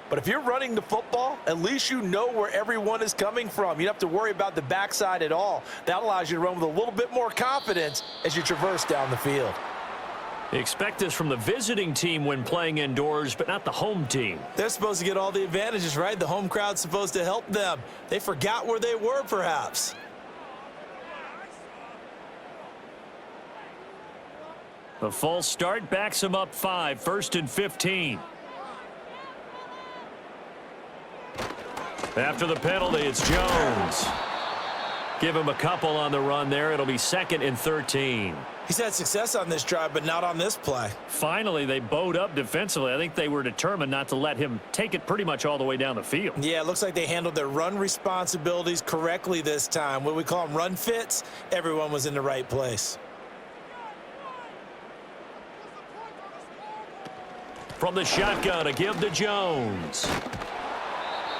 But if you're running the football, at least you know where everyone is coming from. You don't have to worry about the backside at all. That allows you to run with a little bit more confidence as you traverse down the field. Expect this from the visiting team when playing indoors, but not the home team. They're supposed to get all the advantages, right? The home crowd's supposed to help them. They forgot where they were, perhaps. The false start backs him up 5, 1st and 15. After the penalty, it's Jones. Give him a couple on the run there. It'll be 2nd and 13. He's had success on this drive, but not on this play. Finally, they bowed up defensively. I think they were determined not to let him take it pretty much all the way down the field. Yeah, it looks like they handled their run responsibilities correctly this time. What we call them run fits, everyone was in the right place. From the shotgun, a give to Jones.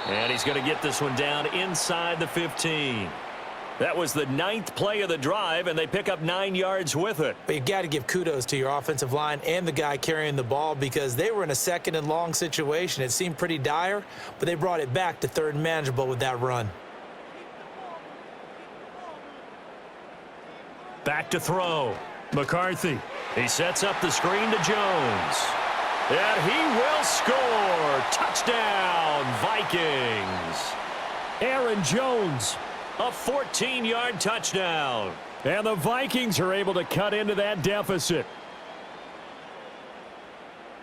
And he's going to get this one down inside the 15. That was the 9th play of the drive, and they pick up 9 yards with it. But you've got to give kudos to your offensive line and the guy carrying the ball because they were in a 2nd and long situation. It seemed pretty dire, but they brought it back to 3rd and manageable with that run. Back to throw. McCarthy. He sets up the screen to Jones. And he will score. Touchdown, Vikings. Aaron Jones. A 14-yard touchdown. And the Vikings are able to cut into that deficit.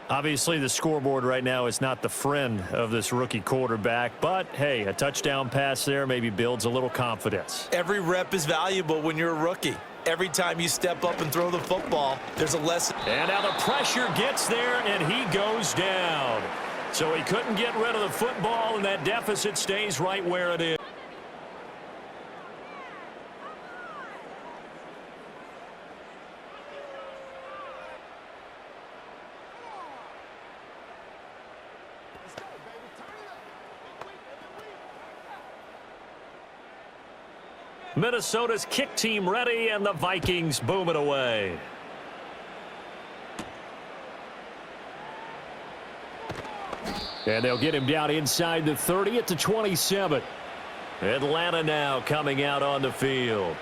Obviously, the scoreboard right now is not the friend of this rookie quarterback. But, hey, a touchdown pass there maybe builds a little confidence. Every rep is valuable when you're a rookie. Every time you step up and throw the football, there's a lesson. And now the pressure gets there, and he goes down. So he couldn't get rid of the football, and that deficit stays right where it is. Minnesota's kick team ready, and the Vikings boom it away. And they'll get him down inside the 30 at the 27. Atlanta now coming out on the field.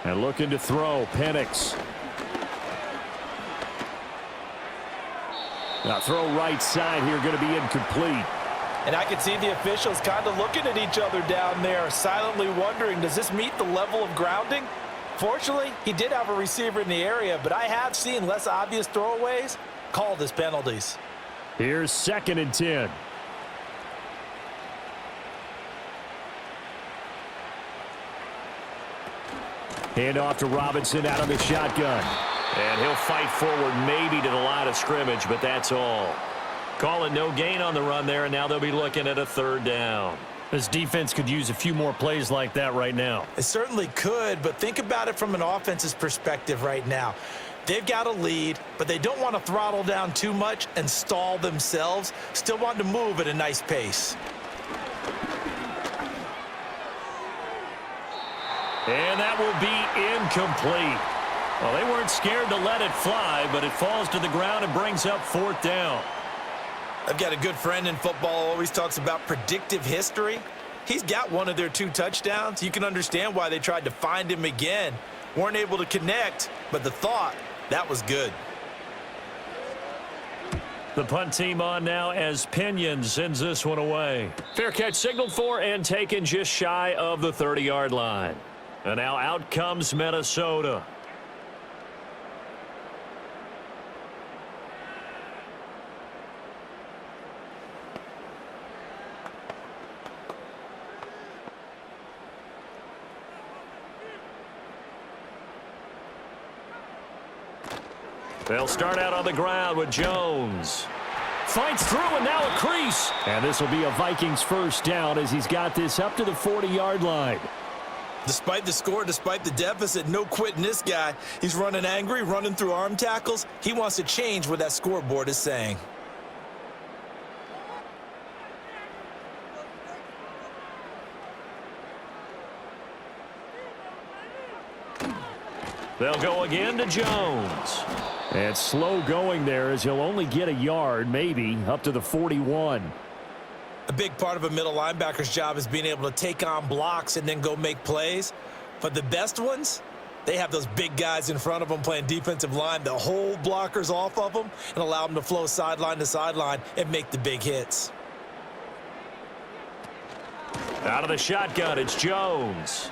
And looking to throw, Penix. Now throw right side here, going to be incomplete. And I can see the officials kind of looking at each other down there, silently wondering, does this meet the level of grounding? Fortunately, he did have a receiver in the area, but I have seen less obvious throwaways called as penalties. Here's 2nd and 10. Hand off to Robinson out of the shotgun. And he'll fight forward maybe to the line of scrimmage, but that's all. Call it no gain on the run there, and now they'll be looking at a 3rd down. This defense could use a few more plays like that right now. It certainly could, but think about it from an offense's perspective right now. They've got a lead, but they don't want to throttle down too much and stall themselves. Still want to move at a nice pace. And that will be incomplete. Well, they weren't scared to let it fly, but it falls to the ground and brings up 4th down. I've got a good friend in football who always talks about predictive history. He's got one of their 2 touchdowns. You can understand why they tried to find him again. Weren't able to connect, but the thought, that was good. The punt team on now as Pinion sends this one away. Fair catch signaled for and taken just shy of the 30-yard line. And now out comes Minnesota. They'll start out on the ground with Jones. Fights through, and now a crease. And this will be a Vikings first down as he's got this up to the 40-yard line. Despite the score, despite the deficit, no quitting this guy. He's running angry, running through arm tackles. He wants to change what that scoreboard is saying. They'll go again to Jones. And slow going there as he'll only get a yard, maybe, up to the 41. A big part of a middle linebacker's job is being able to take on blocks and then go make plays. But the best ones, they have those big guys in front of them playing defensive line that hold blockers off of them and allow them to flow sideline to sideline and make the big hits. Out of the shotgun, it's Jones.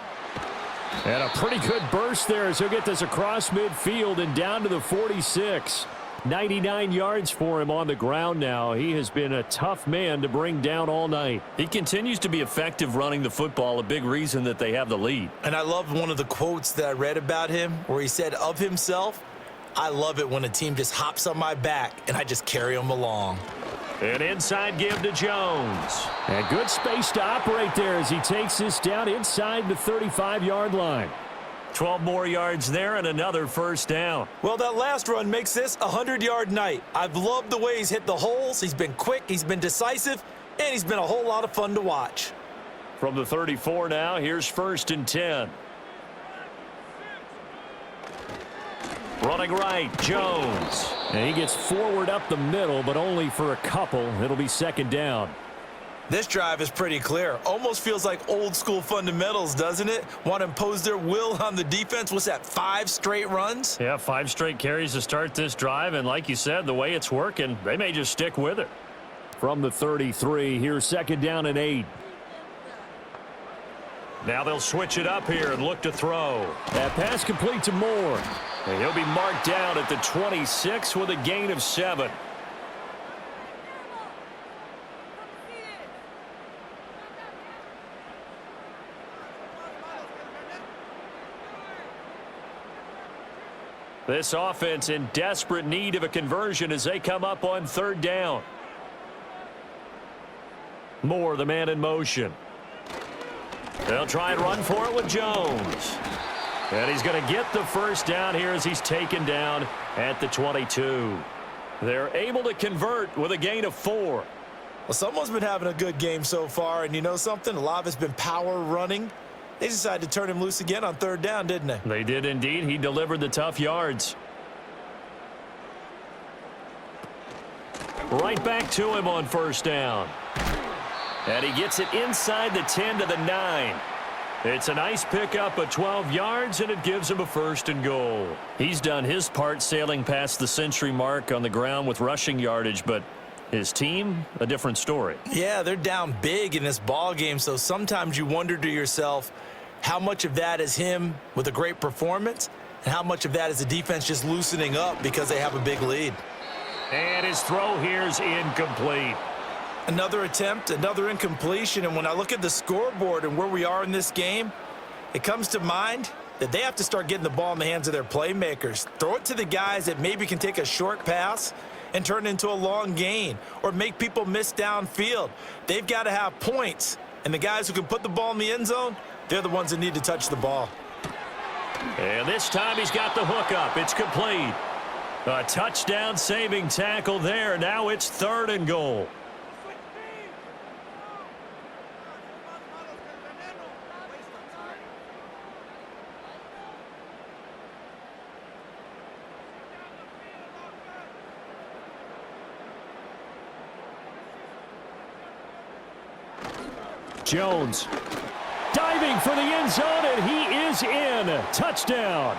And a pretty good burst there as he'll get this across midfield and down to the 46. 99 yards for him on the ground now. He has been a tough man to bring down all night. He continues to be effective running the football, a big reason that they have the lead. And I love one of the quotes that I read about him where he said of himself, "I love it when a team just hops on my back and I just carry them along." An inside give to Jones. And good space to operate there as he takes this down inside the 35-yard line. 12 more yards there and another first down. Well, that last run makes this a 100-yard night. I've loved the way he's hit the holes. He's been quick, he's been decisive, and he's been a whole lot of fun to watch. From the 34 now, here's 1st and 10. Running right, Jones. And he gets forward up the middle, but only for a couple. It'll be 2nd down. This drive is pretty clear. Almost feels like old school fundamentals, doesn't it? Want to impose their will on the defense. What's that, 5 straight runs? Yeah, 5 straight carries to start this drive, and like you said, the way it's working, they may just stick with it. From the 33, here's 2nd down and 8. Now they'll switch it up here and look to throw. That pass complete to Moore. And he'll be marked down at the 26 with a gain of 7. This offense in desperate need of a conversion as they come up on 3rd down. Moore, the man in motion. They'll try and run for it with Jones. And he's going to get the first down here as he's taken down at the 22. They're able to convert with a gain of 4. Well, someone's been having a good game so far, and you know something? A lot of it's been power running. They decided to turn him loose again on 3rd down, didn't they? They did indeed. He delivered the tough yards. Right back to him on 1st down. And he gets it inside the 10 to the 9. It's a nice pickup of 12 yards, and it gives him a 1st and goal. He's done his part sailing past the century mark on the ground with rushing yardage, but his team, a different story. Yeah, they're down big in this ball game, so sometimes you wonder to yourself how much of that is him with a great performance and how much of that is the defense just loosening up because they have a big lead. And his throw here is incomplete. Another attempt, another incompletion, and when I look at the scoreboard and where we are in this game, it comes to mind that they have to start getting the ball in the hands of their playmakers. Throw it to the guys that maybe can take a short pass and turn it into a long gain or make people miss downfield. They've got to have points, and the guys who can put the ball in the end zone, they're the ones that need to touch the ball. And this time he's got the hook up. It's complete. A touchdown saving tackle there. Now it's 3rd and goal. Jones diving for the end zone, and he is in. Touchdown.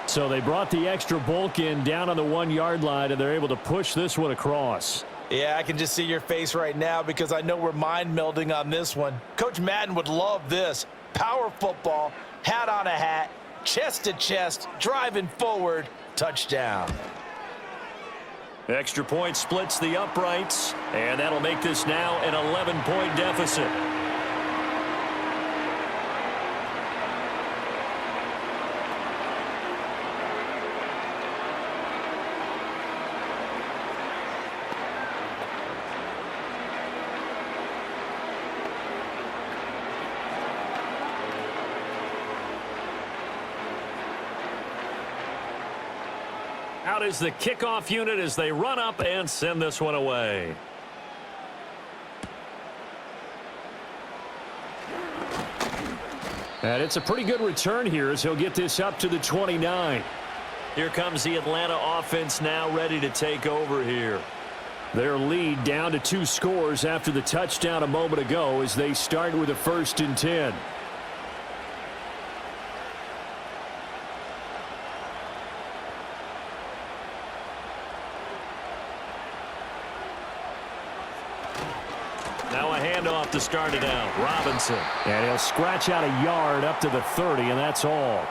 So they brought the extra bulk in down on the 1-yard line, and they're able to push this one across. Yeah, I can just see your face right now because I know we're mind melding on this one. Coach Madden would love this. Power football, hat on a hat, chest to chest, driving forward, touchdown. Extra point splits the uprights, and that'll make this now an 11-point deficit. Out is the kickoff unit as they run up and send this one away. And it's a pretty good return here as he'll get this up to the 29. Here comes the Atlanta offense now ready to take over here. Their lead down to 2 scores after the touchdown a moment ago as they start with a 1st and 10. Now a handoff to start it out. Robinson. And he'll scratch out a yard up to the 30, and that's all.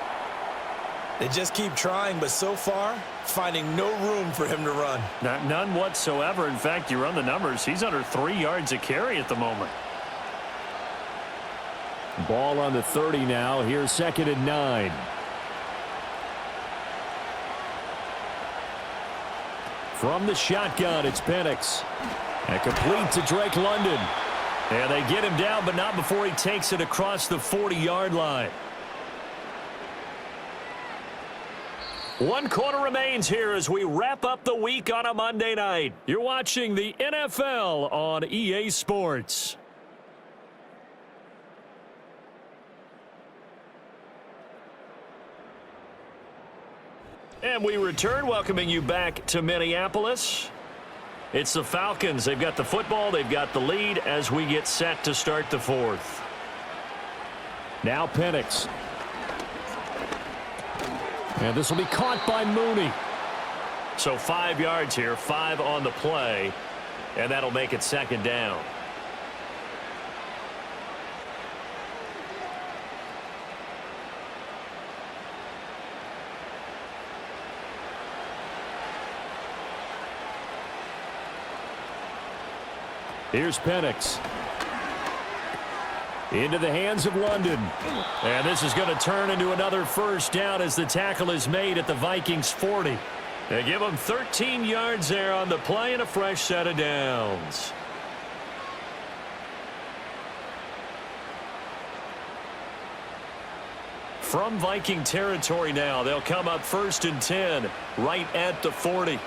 They just keep trying, but so far, finding no room for him to run. None whatsoever. In fact, you run the numbers. He's under 3 yards a carry at the moment. Ball on the 30 now. Here's 2nd and 9. From the shotgun, it's Penix. And complete to Drake London. And they get him down, but not before he takes it across the 40-yard line. 1 quarter remains here as we wrap up the week on a Monday night. You're watching the NFL on EA Sports. And we return, welcoming you back to Minneapolis. It's the Falcons. They've got the football. They've got the lead as we get set to start the 4th. Now Penix. And this will be caught by Mooney. So 5 yards here, 5 on the play, and that'll make it 2nd down. Here's Penix. Into the hands of London. And this is going to turn into another 1st down as the tackle is made at the Vikings 40. They give them 13 yards there on the play and a fresh set of downs. From Viking territory now, they'll come up 1st and 10 right at the 40.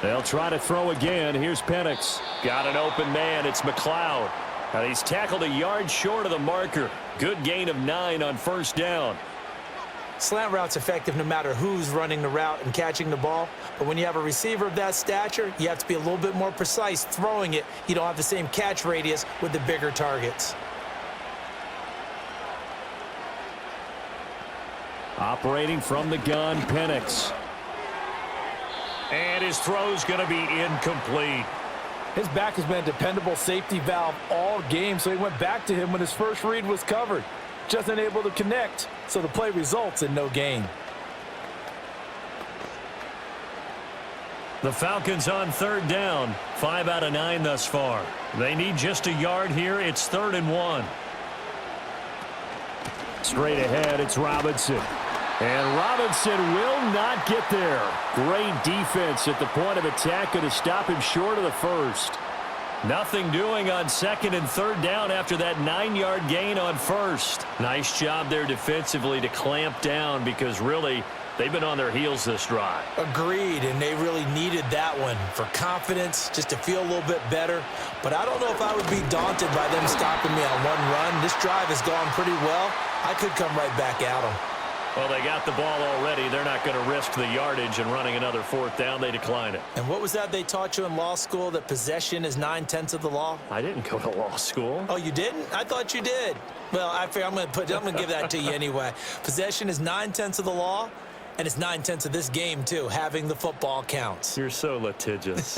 They'll try to throw again. Here's Penix. Got an open man. It's McLeod. And he's tackled a yard short of the marker. Good gain of 9 on 1st down. Slant route's effective no matter who's running the route and catching the ball. But when you have a receiver of that stature, you have to be a little bit more precise throwing it. You don't have the same catch radius with the bigger targets. Operating from the gun, Penix. And his throw's going to be incomplete. His back has been a dependable safety valve all game, so he went back to him when his first read was covered. Just unable to connect, so the play results in no gain. The Falcons on 3rd down. 5 out of 9 thus far. They need just a yard here. It's 3rd and 1. Straight ahead, it's Robinson. And Robinson will not get there. Great defense at the point of attack. Going to stop him short of the 1st. Nothing doing on 2nd and 3rd down after that 9-yard gain on 1st. Nice job there defensively to clamp down because really they've been on their heels this drive. Agreed, and they really needed that one for confidence, just to feel a little bit better. But I don't know if I would be daunted by them stopping me on one run. This drive has gone pretty well. I could come right back at them. Well, they got the ball already. They're not going to risk the yardage and running another 4th down. They decline it. And what was that they taught you in law school, that possession is 9/10 of the law? I didn't go to law school. Oh, you didn't? I thought you did. Well, I figure I'm going to give that to you anyway. Possession is 9/10 of the law, and it's 9/10 of this game too. Having the football counts. You're so litigious.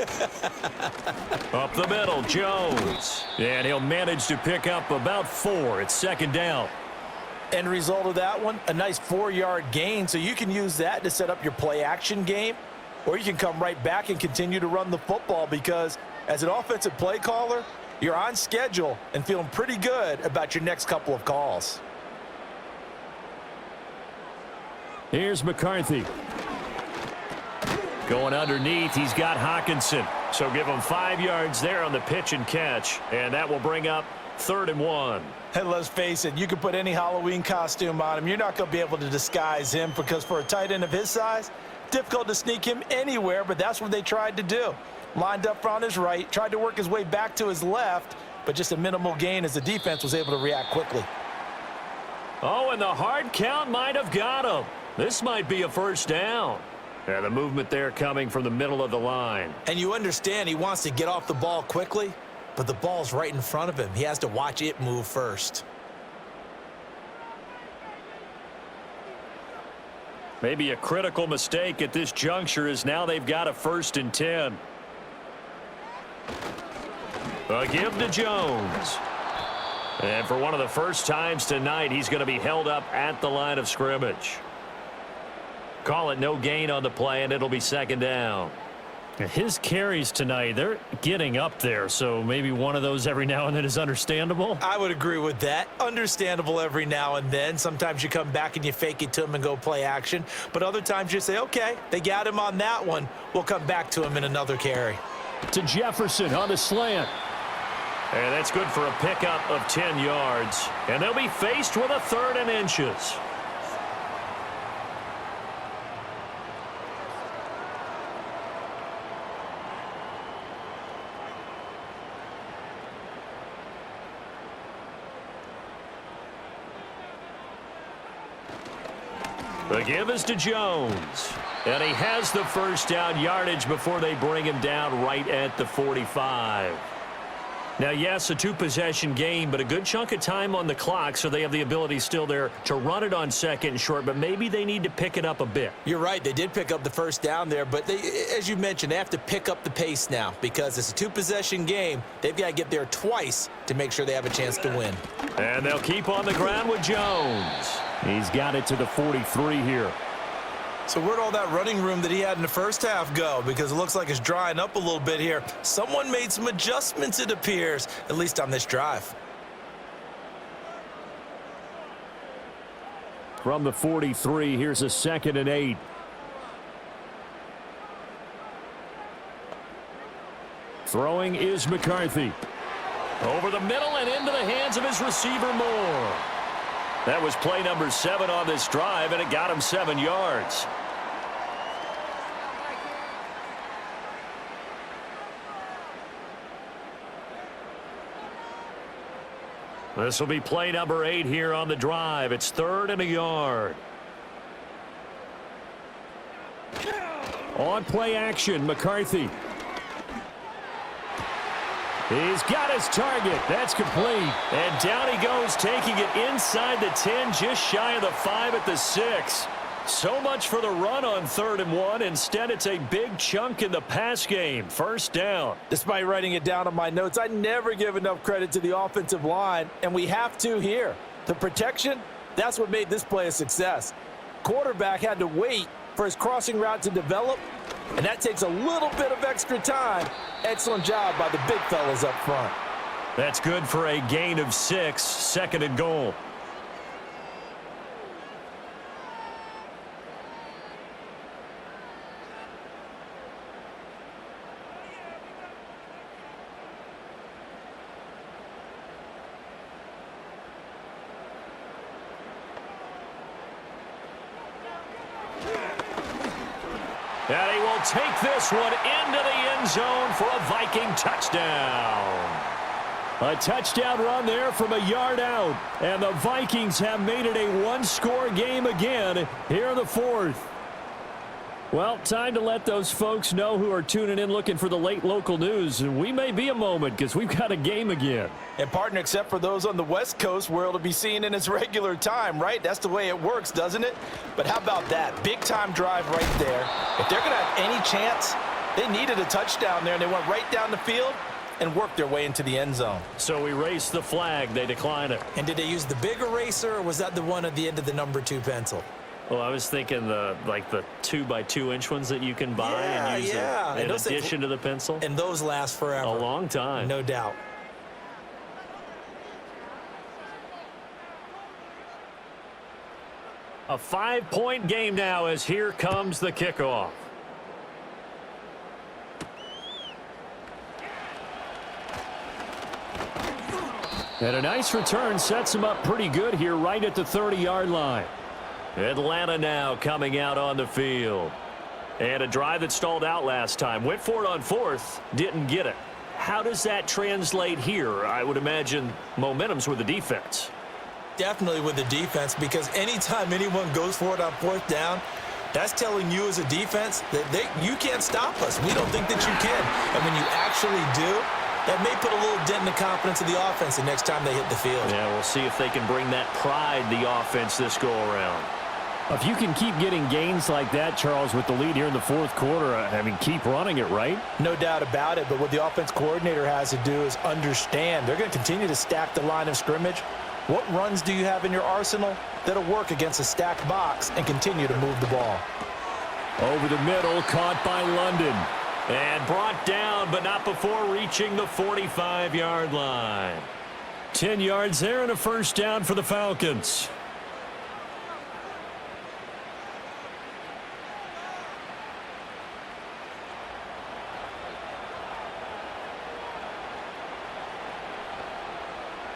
Up the middle, Jones. And he'll manage to pick up about 4. It's 2nd down. End result of that one, a nice 4-yard gain, so you can use that to set up your play-action game, or you can come right back and continue to run the football because as an offensive play caller, you're on schedule and feeling pretty good about your next couple of calls. Here's McCarthy. Going underneath, he's got Hawkinson. So give him 5 yards there on the pitch and catch, and that will bring up 3rd and 1. And let's face it, you can put any Halloween costume on him. You're not going to be able to disguise him because for a tight end of his size, difficult to sneak him anywhere, but that's what they tried to do. Lined up on his right, tried to work his way back to his left, but just a minimal gain as the defense was able to react quickly. Oh, and the hard count might have got him. This might be a first down. Yeah, the movement there coming from the middle of the line. And you understand he wants to get off the ball quickly, but the ball's right in front of him. He has to watch it move first. Maybe a critical mistake at this juncture is now they've got a 1st and 10. A give to Jones. And for one of the first times tonight, he's going to be held up at the line of scrimmage. Call it no gain on the play, and it'll be 2nd down. His carries tonight, they're getting up there, so maybe one of those every now and then is understandable. I would agree with that. Understandable every now and then. Sometimes you come back and you fake it to him and go play action. But other times you say, okay, they got him on that one. We'll come back to him in another carry. To Jefferson on the slant. And that's good for a pickup of 10 yards. And they'll be faced with a 3rd and inches. The give is to Jones. And he has the first down yardage before they bring him down right at the 45. Now, yes, a 2-possession game, but a good chunk of time on the clock, so they have the ability still there to run it on 2nd and short, but maybe they need to pick it up a bit. You're right. They did pick up the first down there, but they, as you mentioned, they have to pick up the pace now because it's a 2-possession game. They've got to get there twice to make sure they have a chance to win. And they'll keep on the ground with Jones. He's got it to the 43 here. So where'd all that running room that he had in the first half go? Because it looks like it's drying up a little bit here. Someone made some adjustments, it appears, at least on this drive. From the 43, here's a 2nd and 8. Throwing is McCarthy. Over the middle and into the hands of his receiver Moore. That was play number 7 on this drive, and it got him 7 yards. This will be play number 8 here on the drive. It's 3rd and a yard. On play action, McCarthy. He's got his target. That's complete. And down he goes, taking it inside the 10, just shy of the 5 at the 6. So much for the run on 3rd and 1. Instead, it's a big chunk in the pass game. First down. Despite writing it down on my notes, I never give enough credit to the offensive line, and we have to here. The protection, that's what made this play a success. Quarterback had to wait for his crossing route to develop, and that takes a little bit of extra time. Excellent job by the big fellas up front. That's good for a gain of 6, 2nd and goal. And he will take this one into the end zone for a Viking touchdown. A touchdown run there from a yard out. And the Vikings have made it a 1-score game again here in the 4th. Well, time to let those folks know who are tuning in looking for the late local news. And we may be a moment because we've got a game again. And partner, except for those on the West Coast where it'll be seen in its regular time, right? That's the way it works, doesn't it? But how about that? Big time drive right there. If they're going to have any chance, they needed a touchdown there, and they went right down the field and worked their way into the end zone. So erase the flag. They decline it. And did they use the big eraser, or was that the one at the end of the number 2 pencil? Well, I was thinking the 2x2-inch ones that you can buy and use in addition to the pencil. And those last forever. A long time. No doubt. A 5-point game now as here comes the kickoff. And a nice return sets him up pretty good here right at the 30-yard line. Atlanta now coming out on the field. And a drive that stalled out last time. Went for it on fourth, didn't get it. How does that translate here? I would imagine momentum's with the defense. Definitely with the defense, because anytime anyone goes for it on fourth down, that's telling you as a defense that you can't stop us. We don't think that you can. And when you actually do, that may put a little dent in the confidence of the offense the next time they hit the field. Yeah, we'll see if they can bring that pride, the offense, this go-around. If you can keep getting gains like that, Charles, with the lead here in the fourth quarter, I mean, keep running it, right? No doubt about it, but what the offense coordinator has to do is understand they're going to continue to stack the line of scrimmage. What runs do you have in your arsenal that'll work against a stacked box and continue to move the ball? Over the middle, caught by London. And brought down, but not before reaching the 45-yard line. 10 yards there and a first down for the Falcons.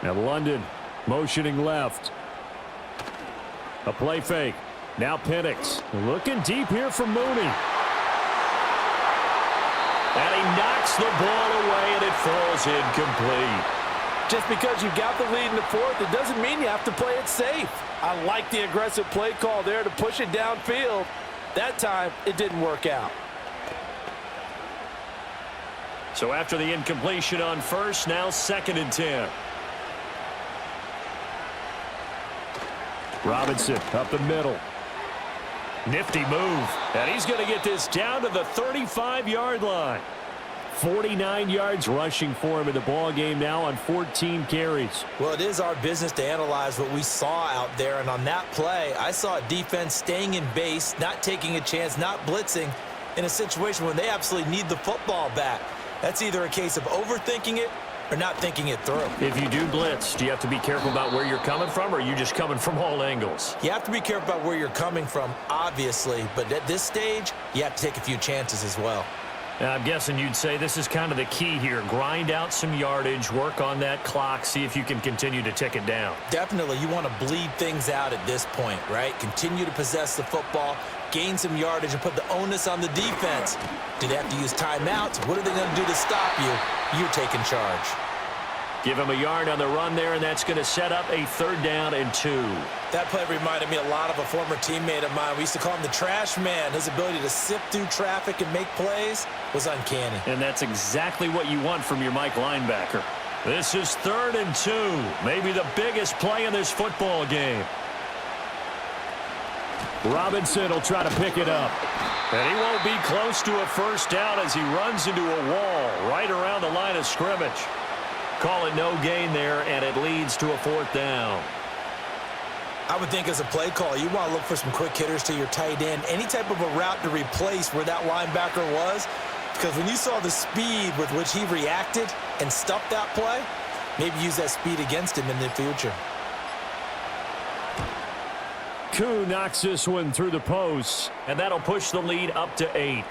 And London motioning left. A play fake. Now Penix looking deep here for Mooney. And he knocks the ball away, and it falls incomplete. Just because you got the lead in the fourth, it doesn't mean you have to play it safe. I like the aggressive play call there to push it downfield. That time, it didn't work out. So after the incompletion on first, now 2nd and 10. Robinson up the middle. Nifty move. And he's going to get this down to the 35-yard line. 49 yards rushing for him in the ball game now on 14 carries. Well, it is our business to analyze what we saw out there, and on that play, I saw a defense staying in base, not taking a chance, not blitzing in a situation when they absolutely need the football back. That's either a case of overthinking it or not thinking it through. If you do blitz, do you have to be careful about where you're coming from, or are you just coming from all angles? You have to be careful about where you're coming from, obviously, but at this stage, you have to take a few chances as well. Now, I'm guessing you'd say this is kind of the key here. Grind out some yardage, work on that clock, see if you can continue to tick it down. Definitely, you want to bleed things out at this point, right? Continue to possess the football, gain some yardage, and put the onus on the defense. Do they have to use timeouts? What are they going to do to stop you? You're taking charge. Give him a yard on the run there, and that's going to set up a 3rd down and 2. That play reminded me a lot of a former teammate of mine. We used to call him the trash man. His ability to sift through traffic and make plays was uncanny. And that's exactly what you want from your Mike linebacker. This is 3rd and 2. Maybe the biggest play in this football game. Robinson will try to pick it up. And he won't be close to a first down as he runs into a wall right around the line of scrimmage. Call it no gain there, and it leads to a 4th down. I would think as a play call, you want to look for some quick hitters to your tight end, any type of a route to replace where that linebacker was, because when you saw the speed with which he reacted and stuffed that play, maybe use that speed against him in the future. Koo knocks this one through the post, and that'll push the lead up to 8.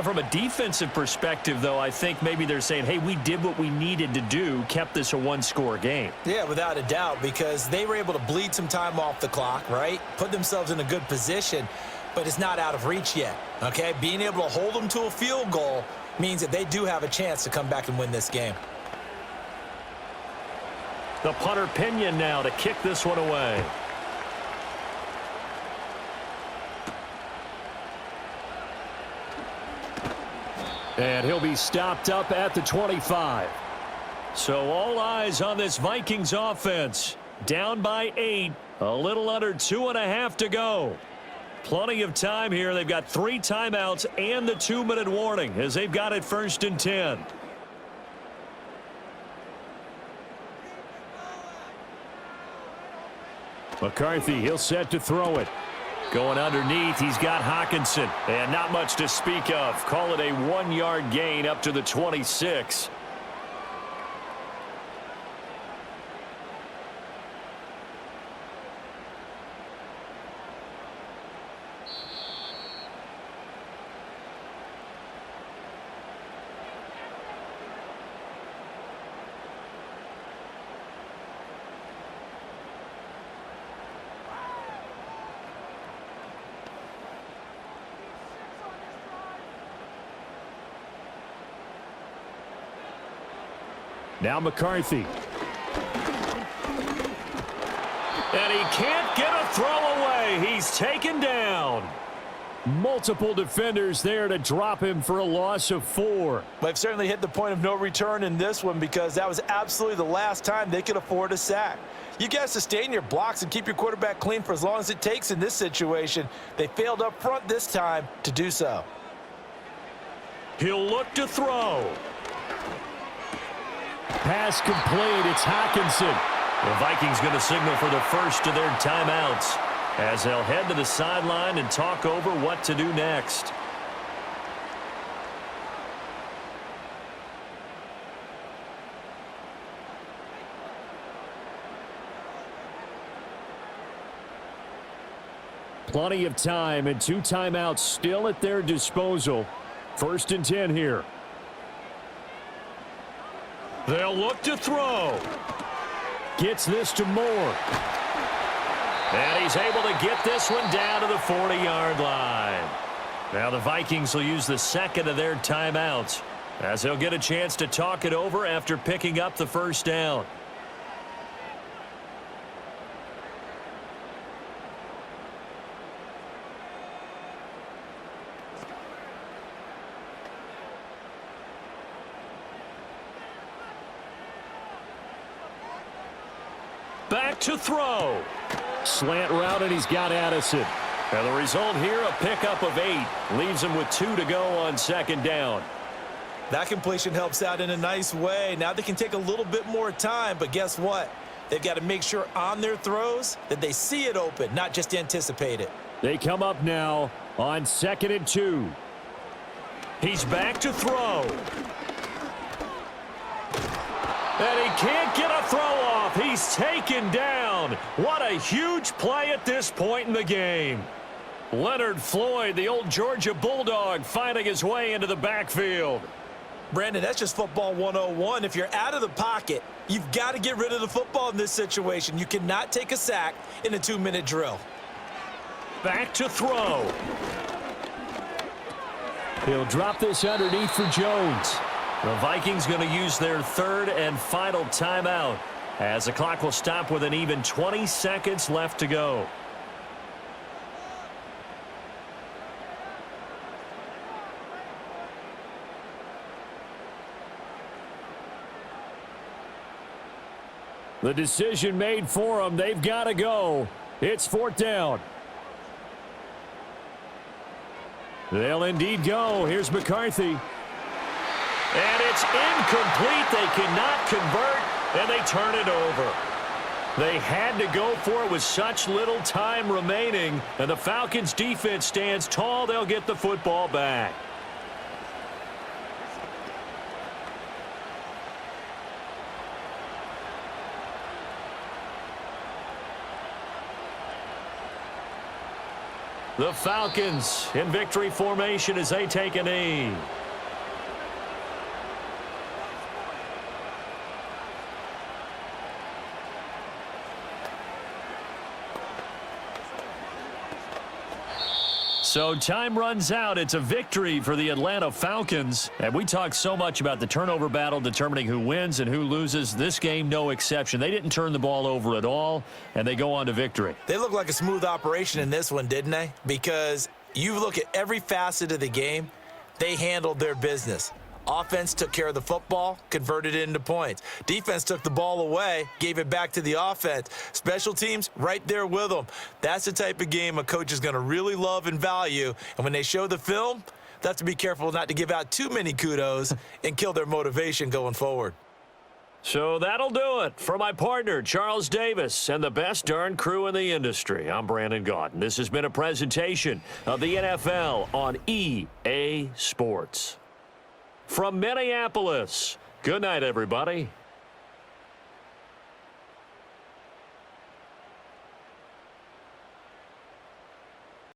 From a defensive perspective, though, I think maybe they're saying, hey, we did what we needed to do, kept this a 1-score game. Yeah, without a doubt, because they were able to bleed some time off the clock, right? Put themselves in a good position, but it's not out of reach yet, okay? Being able to hold them to a field goal means that they do have a chance to come back and win this game. The punter Pinion now to kick this one away. and he'll be stopped up at the 25. So all eyes on this Vikings offense. Down by 8, a little under 2.5 to go. Plenty of time here. They've got 3 timeouts and the 2-minute warning as they've got it 1st and 10. McCarthy, he'll set to throw it. Going underneath, he's got Hockenson. And not much to speak of. Call it a 1-yard gain up to the 26. Now McCarthy. And he can't get a throw away. He's taken down. Multiple defenders there to drop him for a loss of 4. They've certainly hit the point of no return in this one because that was absolutely the last time they could afford a sack. You got to sustain your blocks and keep your quarterback clean for as long as it takes in this situation. They failed up front this time to do so. He'll look to throw. Pass complete. It's Hockenson. The Vikings going to signal for the first of their timeouts as they'll head to the sideline and talk over what to do next. Plenty of time and 2 timeouts still at their disposal. 1st and 10 here. They'll look to throw. Gets this to Moore. And he's able to get this one down to the 40-yard line. Now the Vikings will use the second of their timeouts as they'll get a chance to talk it over after picking up the first down. Back to throw. Slant route, and he's got Addison. And the result here, a pickup of 8. Leaves him with 2 to go on 2nd down. That completion helps out in a nice way. Now they can take a little bit more time, but guess what? They've got to make sure on their throws that they see it open, not just anticipate it. They come up now on 2nd and 2. He's back to throw. And he can't get a throw off. He's taken down. What a huge play at this point in the game. Leonard Floyd, the old Georgia Bulldog, finding his way into the backfield. Brandon, that's just football 101. If you're out of the pocket, you've got to get rid of the football in this situation. You cannot take a sack in a 2-minute drill. Back to throw. He'll drop this underneath for Jones. The Vikings going to use their 3rd and final timeout as the clock will stop with an even 20 seconds left to go. The decision made for them. They've got to go. It's 4th down. They'll indeed go. Here's McCarthy. And it's incomplete. They cannot convert, and they turn it over. They had to go for it with such little time remaining, and the Falcons' defense stands tall. They'll get the football back. The Falcons in victory formation as they take a knee. So time runs out. It's a victory for the Atlanta Falcons. And we talk so much about the turnover battle determining who wins and who loses. This game, no exception. They didn't turn the ball over at all, and they go on to victory. They look like a smooth operation in this one, didn't they? Because you look at every facet of the game, they handled their business. Offense took care of the football, converted it into points. Defense took the ball away, gave it back to the offense. Special teams, right there with them. That's the type of game a coach is going to really love and value. And when they show the film, they have to be careful not to give out too many kudos and kill their motivation going forward. So that'll do it. For my partner, Charles Davis, and the best darn crew in the industry, I'm Brandon Gaudin. This has been a presentation of the NFL on EA Sports. From Minneapolis, good night, everybody.